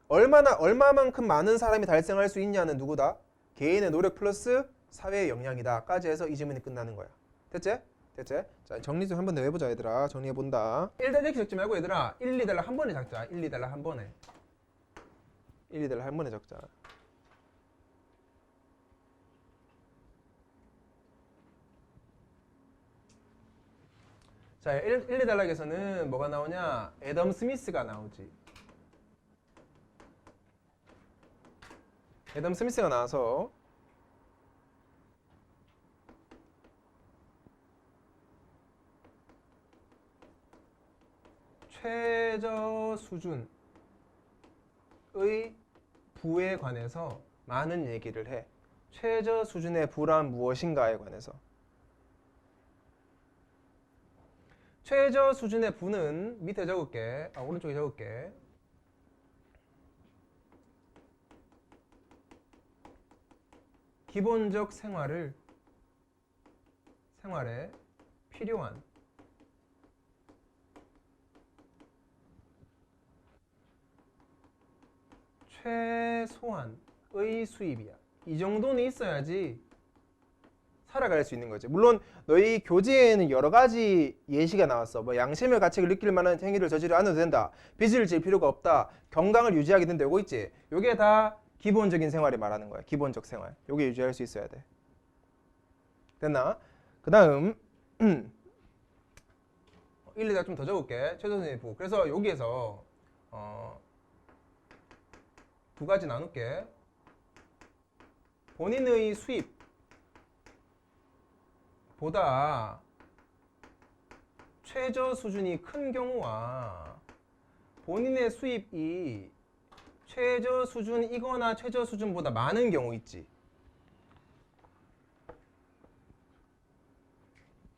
얼마만큼 많은 사람이 달성할 수 있냐는 누구다? 개인의 노력 플러스 사회의 영향이다. 까지 해서 이 질문이 끝나는 거야. 됐지? 됐지? 자, 정리 좀 한 번 더 해보자, 얘들아. 정리해본다. 1달 이렇게 적지 말고, 얘들아. 1, 2달러 한 번에 적자. 1, 2달러 한 번에. 1, 2달러 한 번에 적자. 자, 1, 2달러에서는 뭐가 나오냐? 애덤 스미스가 나오지. 애덤 스미스가 나와서 최저 수준의 부에 관해서 많은 얘기를 해. 최저 수준의 부란 무엇인가에 관해서. 최저 수준의 부는 밑에 적을게. 오른쪽에 적을게. 기본적 생활에 필요한 최소한의 수입이야. 이 정도는 있어야지 살아갈 수 있는 거지. 물론 너희 교재에는 여러 가지 예시가 나왔어. 뭐 양심의 가책을 느낄 만한 행위를 저지르지 않아도 된다. 빚을 질 필요가 없다. 건강을 유지하게 된다. 요거 있지. 요게 다 기본적인 생활이 말하는 거야. 기본적 생활. 요게 유지할 수 있어야 돼. 됐나? 그 다음 1, 2다 좀 더 적을게. 최저수준의 부. 그래서 여기에서 두 가지 나눌게. 본인의 수입보다 최저 수준이 큰 경우와 본인의 수입이 최저 수준이거나 최저 수준보다 많은 경우 있지.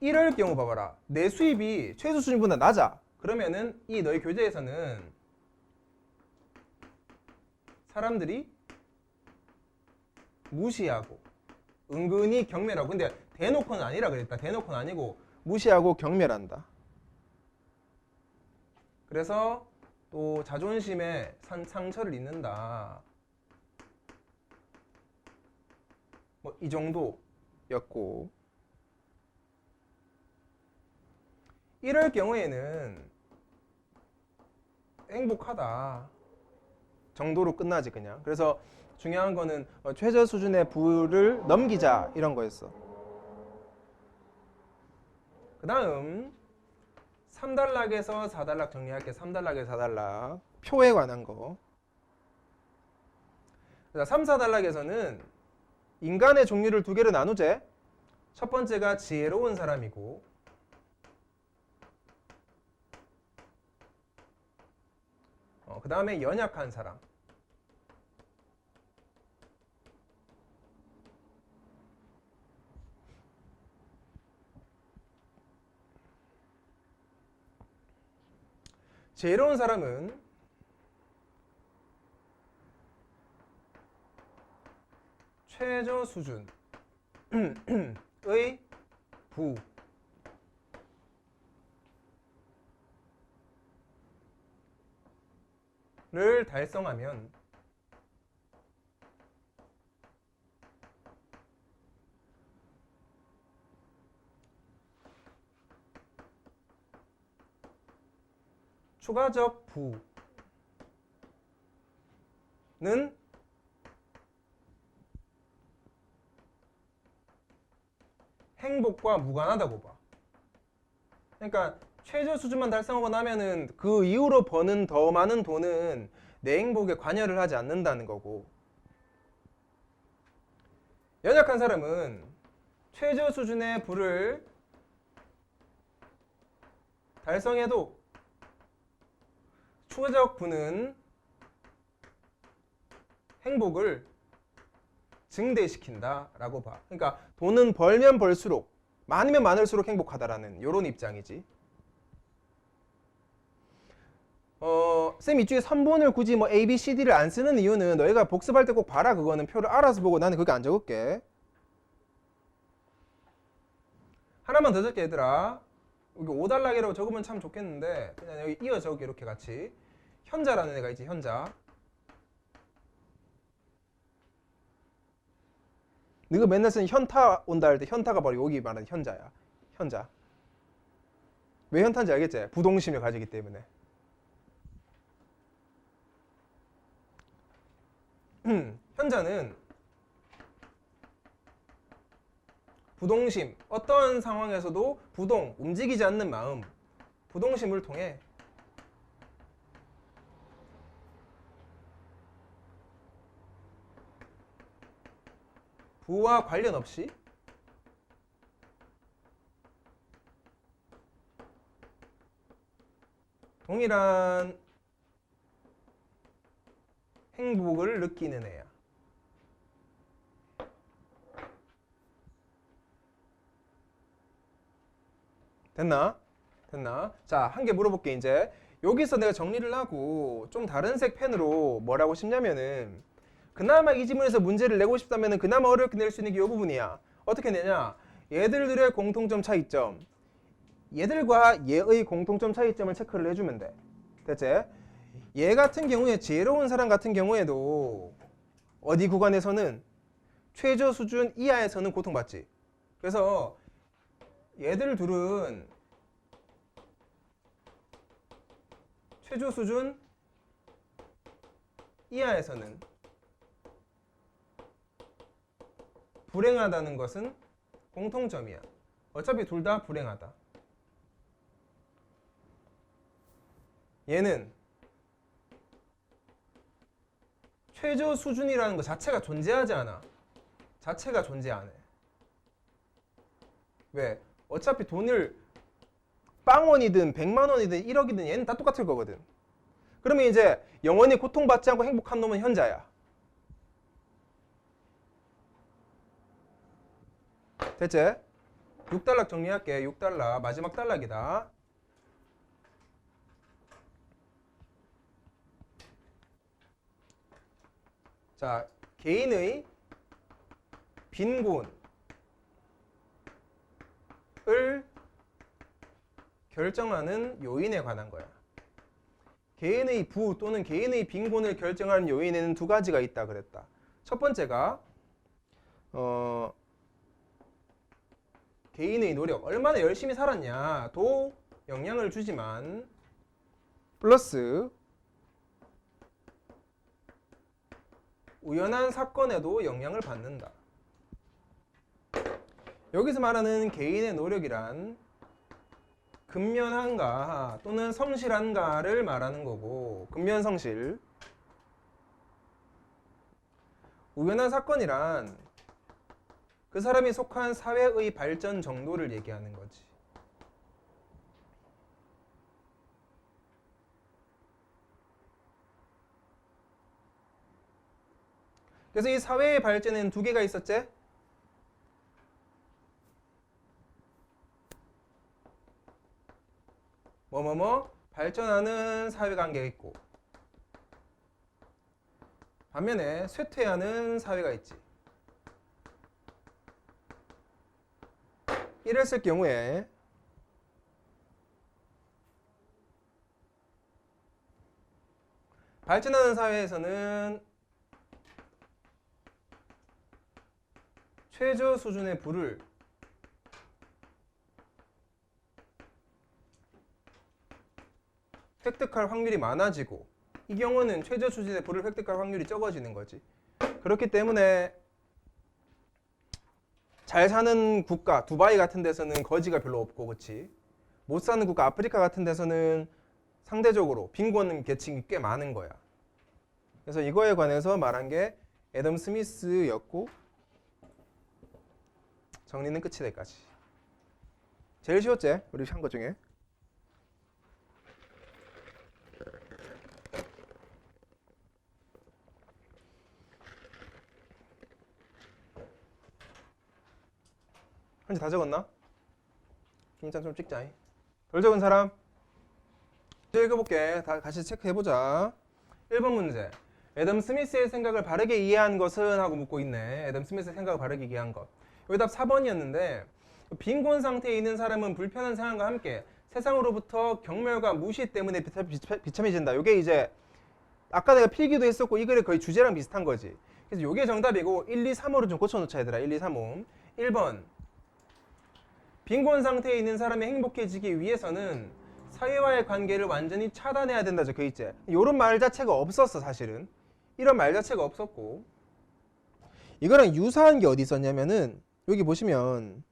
이럴 경우 봐봐라. 내 수입이 최저 수준보다 낮아. 그러면은 이 너희 교재에서는 사람들이 무시하고 은근히 경멸하고, 근데 대놓고는 아니라 그랬다. 대놓고는 아니고 무시하고 경멸한다. 그래서 또 자존심에 상처를 입는다. 뭐 이 정도였고, 이럴 경우에는 행복하다 정도로 끝나지 그냥. 그래서 중요한 거는 최저 수준의 부를 넘기자 이런 거였어. 그 다음 3단락에서 4단락 정리할게. 3단락에서 4단락 표에 관한 거. 3, 4단락에서는 인간의 종류를 두 개로 나누재. 첫 번째가 지혜로운 사람이고, 그 다음에 연약한 사람. 지혜로운 사람은 최저 수준의 부를 달성하면 추가적 부는 행복과 무관하다고 봐. 그러니까 최저 수준만 달성하고 나면은 그 이후로 버는 더 많은 돈은 내 행복에 관여를 하지 않는다는 거고, 연약한 사람은 최저 수준의 부를 달성해도 추가적 부는 행복을 증대시킨다라고 봐. 그러니까 돈은 벌면 벌수록, 많으면 많을수록 행복하다라는 이런 입장이지. 쌤 이쪽에 3번을 굳이 뭐 A, B, C, D를 안 쓰는 이유는 너희가 복습할 때 꼭 봐라. 그거는 표를 알아서 보고 나는 그게 안 적을게. 하나만 더 적게 얘들아. 여기 5단락이라고 적으면 참 좋겠는데 그냥 여기 이어 적게 이렇게 같이. 현자라는 애가 있지. 현자. 너가 맨날 쓰는 현타 온다 할 때 현타가 바로 여기 말하는 현자야. 현자. 왜 현타인지 알겠지? 부동심을 가지기 때문에. 현자는 부동심, 어떤 상황에서도 움직이지 않는 마음, 부동심을 통해 부와 관련 없이 동일한 행복을 느끼는 애야. 됐나? 자, 한 개 물어볼게 이제. 여기서 내가 정리를 하고 좀 다른 색 펜으로 뭘 하고 싶냐면은 그나마 이 지문에서 문제를 내고 싶다면은 그나마 어렵게 낼 수 있는 게 이 부분이야. 어떻게 내냐? 얘들의 공통점 차이점. 얘들과 얘의 공통점 차이점을 체크를 해주면 돼. 됐지? 얘 같은 경우에 지혜로운 사람 같은 경우에도 어디 구간에서는 최저 수준 이하에서는 고통받지. 그래서 얘들 둘은 최저 수준 이하에서는 불행하다는 것은 공통점이야. 어차피 둘 다 불행하다. 얘는 최저 수준이라는 것 자체가 존재하지 않아. 자체가 존재 안 해. 왜? 어차피 돈을 빵원이든 100만 원이든 1억이든 얘는 다 똑같을 거거든. 그러면 이제 영원히 고통받지 않고 행복한 놈은 현자야. 됐지? 6단락 정리할게. 6단락 마지막 단락이다. 자, 개인의 빈곤을 결정하는 요인에 관한 거야. 개인의 부 또는 개인의 빈곤을 결정하는 요인에는 두 가지가 있다 그랬다. 첫 번째가 개인의 노력, 얼마나 열심히 살았냐도 영향을 주지만 플러스 우연한 사건에도 영향을 받는다. 여기서 말하는 개인의 노력이란 근면한가 또는 성실한가를 말하는 거고, 근면성실. 우연한 사건이란 그 사람이 속한 사회의 발전 정도를 얘기하는 거지. 그래서 이 사회의 발전에는 두 개가 있었지. 발전하는 사회관계가 있고, 반면에 쇠퇴하는 사회가 있지. 이랬을 경우에 발전하는 사회에서는 최저 수준의 부를 획득할 확률이 많아지고, 이 경우는 최저 수준의 부를 획득할 확률이 적어지는 거지. 그렇기 때문에 잘 사는 국가, 두바이 같은 데서는 거지가 별로 없고, 그치? 못 사는 국가, 아프리카 같은 데서는 상대적으로 빈곤 계층이 꽤 많은 거야. 그래서 이거에 관해서 말한 게 애덤 스미스였고, 정리는 끝이 될까지. 제일 쉬웠지? 우리 한 것 중에. 현재 다 적었나? 좀 찍자. 덜 적은 사람? 읽어볼게. 다 같이 체크해보자. 1번 문제. 애덤 스미스의 생각을 바르게 이해한 것은? 하고 묻고 있네. 애덤 스미스의 생각을 바르게 이해한 것. 여기 답 4번이었는데, 빈곤 상태에 있는 사람은 불편한 상황과 함께 세상으로부터 경멸과 무시 때문에 비참해진다. 이게 이제 아까 내가 필기도 했었고 이 글의 거의 주제랑 비슷한 거지. 그래서 이게 정답이고 1, 2, 3호로 좀 고쳐놓자 얘들아. 1, 2, 3호. 1번. 빈곤 상태에 있는 사람이 행복해지기 위해서는 사회와의 관계를 완전히 차단해야 된다죠. 그 있지. 이런 말 자체가 없었어 사실은. 이런 말 자체가 없었고, 이거랑 유사한 게 어디 있었냐면은 여기 보시면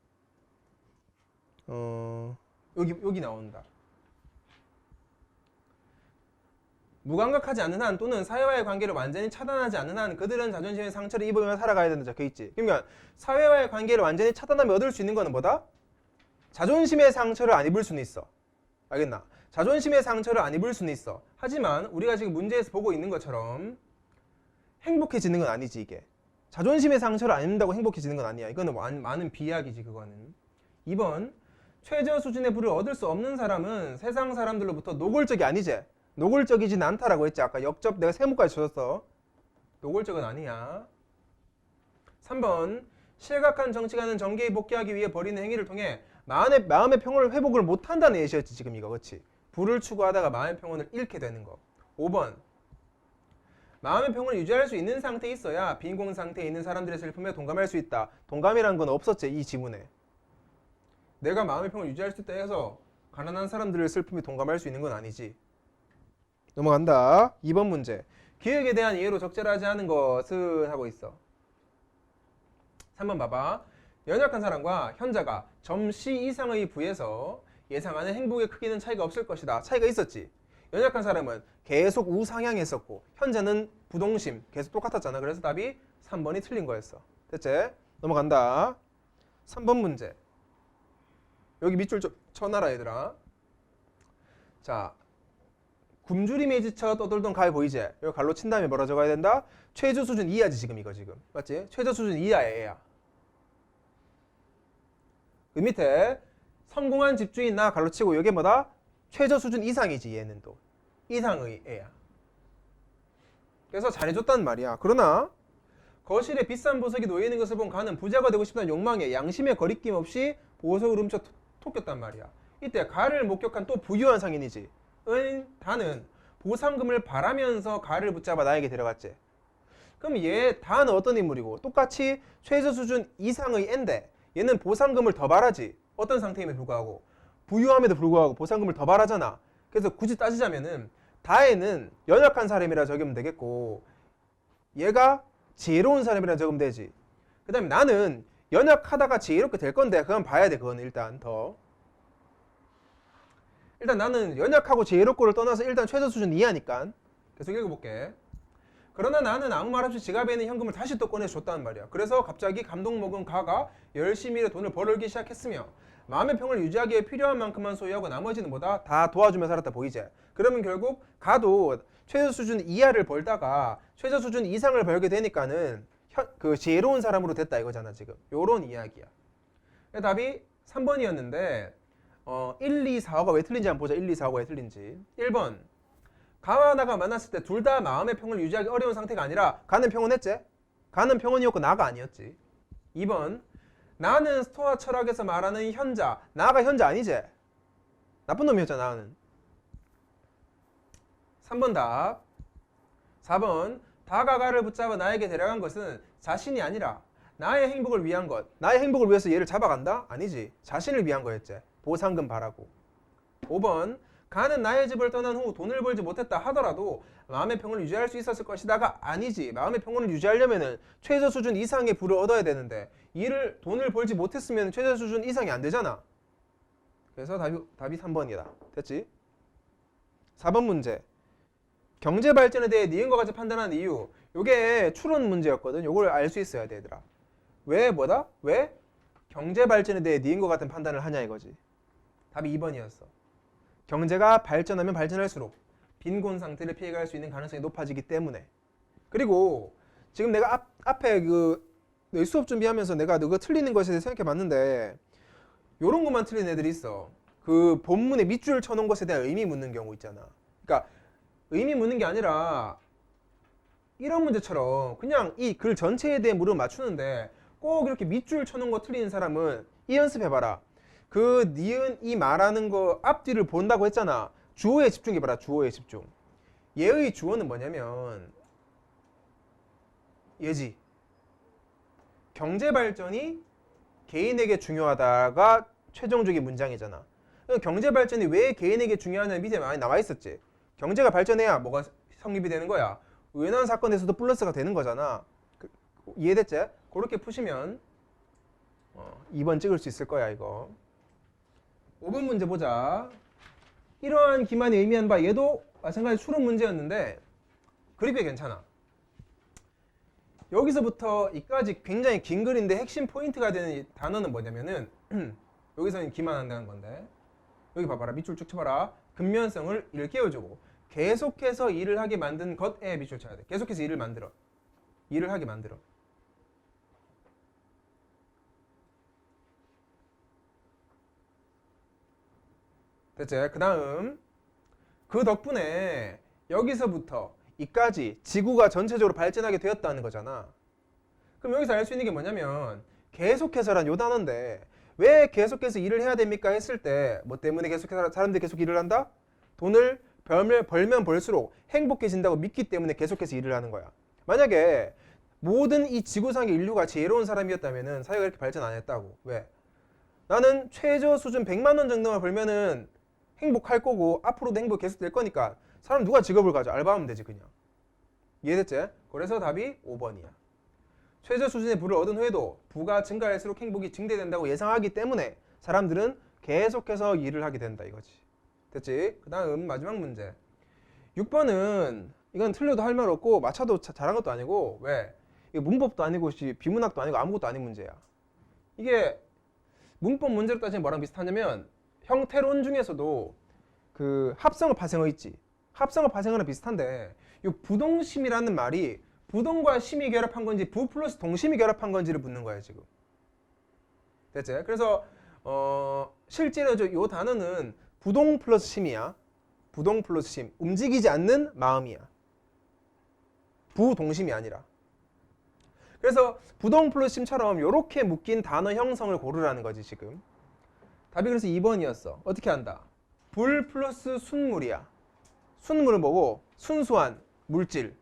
여기 나온다. 무감각하지 않는 한 또는 사회와의 관계를 완전히 차단하지 않는 한 그들은 자존심의 상처를 입으며 살아가야 된다. 적혀 있지. 그러니까 사회와의 관계를 완전히 차단하면 얻을 수 있는 거는 뭐다? 자존심의 상처를 안 입을 수는 있어. 알겠나? 자존심의 상처를 안 입을 수는 있어. 하지만 우리가 지금 문제에서 보고 있는 것처럼 행복해지는 건 아니지. 이게 자존심의 상처를 안 입는다고 행복해지는 건 아니야. 이거는 많은 비약이지. 그거는. 2번. 최저 수준의 부를 얻을 수 없는 사람은 세상 사람들로부터 노골적이 아니지. 노골적이진 않다라고 했지. 아까 역접 내가 세모까지 줬어. 노골적은 아니야. 3번. 실각한 정치가는 정계에 복귀하기 위해 벌이는 행위를 통해 마음의 평온을 회복을 못한다는 예시였지. 지금 이거. 그렇지? 부를 추구하다가 마음의 평온을 잃게 되는 거. 5번. 마음의 평온을 유지할 수 있는 상태에 있어야 빈곤 상태에 있는 사람들의 슬픔에 동감할 수 있다. 동감이라는 건 없었지. 이 지문에. 내가 마음의 평온을 유지할 수 있다 해서 가난한 사람들의 슬픔에 동감할 수 있는 건 아니지. 넘어간다. 2번 문제. 기획에 대한 이해로 적절하지 않은 것은? 하고 있어. 3번 봐봐. 연약한 사람과 현자가 점시 이상의 부에서 예상하는 행복의 크기는 차이가 없을 것이다. 차이가 있었지. 연약한 사람은 계속 우상향했었고 현자는 부동심 계속 똑같았잖아. 그래서 답이 3번이 틀린 거였어. 됐지? 넘어간다. 3번 문제. 여기 밑줄 좀 쳐놔라 얘들아. 자, 굶주림에 지쳐 떠돌던 가을 보이지? 여기 갈로 친 다음에 뭐라 적어야 된다? 최저 수준 이하지. 지금 이거 지금 맞지? 최저 수준 이하의 애야. 그 밑에 성공한 집주인 나 갈로 치고 이게 뭐다? 최저 수준 이상이지. 얘는 또 이상의 애야. 그래서 잘해줬단 말이야. 그러나 거실에 비싼 보석이 놓여있는 것을 본 가는 부자가 되고 싶다는 욕망에 양심의 거리낌 없이 보석을 훔쳐 토꼈단 말이야. 이때 가를 목격한 또 부유한 상인이지. 다는 보상금을 바라면서 가를 붙잡아 나에게 데려갔지. 그럼 얘 다는 어떤 인물이고? 똑같이 최저 수준 이상의 애인데 얘는 보상금을 더 바라지. 어떤 상태임에도 불구하고 부유함에도 불구하고 보상금을 더 바라잖아. 그래서 굳이 따지자면은 다에는 연약한 사람이라 적으면 되겠고 얘가 지혜로운 사람이라 적으면 되지. 그 다음에 나는 연약하다가 지혜롭게 될 건데 그건 봐야 돼. 그건 일단 나는 연약하고 지혜롭고를 떠나서 일단 최저 수준 이하니까 계속 읽어볼게. 그러나 나는 아무 말 없이 지갑에 있는 현금을 다시 또 꺼내서 줬다는 말이야. 그래서 갑자기 감동 먹은 가가 열심히 돈을 벌어올기 시작했으며 마음의 평을 유지하기 위해 필요한 만큼만 소유하고 나머지는 뭐다? 다 도와주며 살았다 보이지? 그러면 결국 가도 최저 수준 이하를 벌다가 최저 수준 이상을 벌게 되니까는 그 지혜로운 사람으로 됐다 이거잖아 지금. 요런 이야기야. 답이 3번이었는데 1, 2, 4, 5가 왜 틀린지 한번 보자. 1, 2, 4, 5가 왜 틀린지. 1번 가와 나가 만났을 때 둘 다 마음의 평을 유지하기 어려운 상태가 아니라 가는 평온했지? 가는 평온이었고 나가 아니었지. 2번 나는 스토아 철학에서 말하는 현자, 나가 현자 아니지? 나쁜 놈이었잖아 나는. 3번 답. 4번 다가가를 붙잡아 나에게 데려간 것은 자신이 아니라 나의 행복을 위한 것. 나의 행복을 위해서 얘를 잡아간다? 아니지. 자신을 위한 거였지. 보상금 바라고. 5번 가는 나의 집을 떠난 후 돈을 벌지 못했다 하더라도 마음의 평온을 유지할 수 있었을 것이다가 아니지. 마음의 평온을 유지하려면 최저 수준 이상의 부를 얻어야 되는데 돈을 벌지 못했으면 최저 수준 이상이 안 되잖아. 그래서 답이 3번이다. 됐지? 4번 문제. 경제 발전에 대해 니은과 같이 판단하는 이유. 요게 추론 문제였거든. 요걸 알 수 있어야 돼, 얘들아. 왜 뭐다? 왜 경제 발전에 대해 니은과 같은 판단을 하냐 이거지. 답이 2번이었어. 경제가 발전하면 발전할수록 빈곤 상태를 피해갈 수 있는 가능성이 높아지기 때문에. 그리고 지금 내가 앞에 내 수업 준비하면서 내가 너가 틀리는 것에 대해 생각해 봤는데 요런 것만 틀린 애들이 있어. 그 본문에 밑줄 쳐놓은 것에 대한 의미 묻는 경우 있잖아. 그러니까 의미 묻는 게 아니라 이런 문제처럼 그냥 이 글 전체에 대해 물어 맞추는데 꼭 이렇게 밑줄 쳐놓은 거 틀리는 사람은 이 연습해봐라. 그 니은 이 말하는 거 앞뒤를 본다고 했잖아. 주어에 집중해봐라. 주어에 집중. 얘의 주어는 뭐냐면 얘지. 경제 발전이 개인에게 중요하다가 최종적인 문장이잖아. 경제 발전이 왜 개인에게 중요하냐는 밑에 많이 나와 있었지. 경제가 발전해야 뭐가 성립이 되는 거야. 우연한 사건에서도 플러스가 되는 거잖아. 이해됐지? 그렇게 푸시면 2번 찍을 수 있을 거야 이거. 5번 문제 보자. 이러한 기만이 의미하는 바 얘도 마찬가지 추론 문제였는데 그립이 괜찮아. 여기서부터 이까지 굉장히 긴 글인데 핵심 포인트가 되는 단어는 뭐냐면은 여기서는 기만한다는 건데 여기 봐봐라. 밑줄 쭉 쳐봐라. 근면성을 일깨워주고 계속해서 일을 하게 만든 것에 밑줄 쳐야 돼. 계속해서 일을 만들어. 일을 하게 만들어. 됐지? 그 다음 그 덕분에 여기서부터 이까지 지구가 전체적으로 발전하게 되었다는 거잖아. 그럼 여기서 알 수 있는 게 뭐냐면 계속해서란 요 단어인데 왜 계속해서 일을 해야 됩니까 했을 때 뭐 때문에 계속해서 사람들이 계속 일을 한다? 돈을 벌면 벌수록 행복해진다고 믿기 때문에 계속해서 일을 하는 거야. 만약에 모든 이 지구상의 인류가 지혜로운 사람이었다면 사회가 이렇게 발전 안 했다고. 왜? 나는 최저 수준 100만 원 정도만 벌면은 행복할 거고 앞으로도 행복 계속 될 거니까 사람 누가 직업을 가져? 알바하면 되지 그냥. 이해됐지? 그래서 답이 5번이야. 최저 수준의 부를 얻은 후에도 부가 증가할수록 행복이 증대된다고 예상하기 때문에 사람들은 계속해서 일을 하게 된다 이거지. 됐지? 그 다음 마지막 문제. 6번은 이건 틀려도 할 말 없고 맞춰도 잘한 것도 아니고 왜? 이게 문법도 아니고 비문학도 아니고 아무것도 아닌 문제야. 이게 문법 문제로 따지면 뭐랑 비슷하냐면 형태론 중에서도 그 합성어 파생어 있지. 합성어 파생어랑 비슷한데 이 부동심이라는 말이 부동과 심이 결합한 건지 부 플러스 동심이 결합한 건지를 묻는 거야 지금. 됐지? 그래서 실제로 이 단어는 부동 플러스 심이야. 부동 플러스 심. 움직이지 않는 마음이야. 부동심이 아니라. 그래서 부동 플러스 심처럼 이렇게 묶인 단어 형성을 고르라는 거지 지금. 답이 그래서 2번이었어. 어떻게 한다? 불 플러스 순물이야. 순물은 뭐고? 순수한 물질.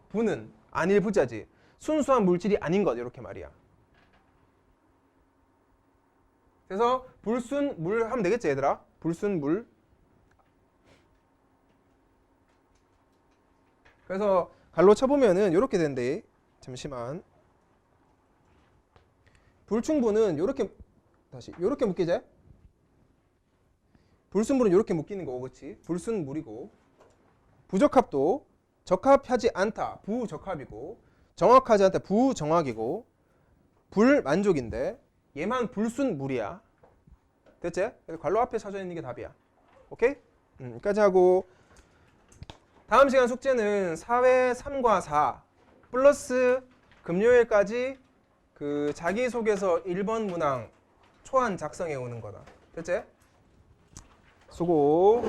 부는 안일 부자지. 순수한 물질이 아닌 것 이렇게 말이야. 그래서 불순물 하면 되겠지 얘들아? 불순물. 그래서 갈로 쳐보면은 이렇게 된대. 잠시만. 불충분은 이렇게 다시 이렇게 묶이지? 불순물은 이렇게 묶이는 거고, 그렇지? 불순물이고 부적합도 적합하지 않다 부적합이고 정확하지 않다 부정확이고 불만족인데 얘만 불순물이야. 됐지? 그래서 괄호 앞에 쳐져 있는 게 답이야. 오케이? 여기까지 하고 다음 시간 숙제는 사회 3과 4 플러스 금요일까지 그 자기소개서 1번 문항 초안 작성해 오는 거다. 됐지? 수고.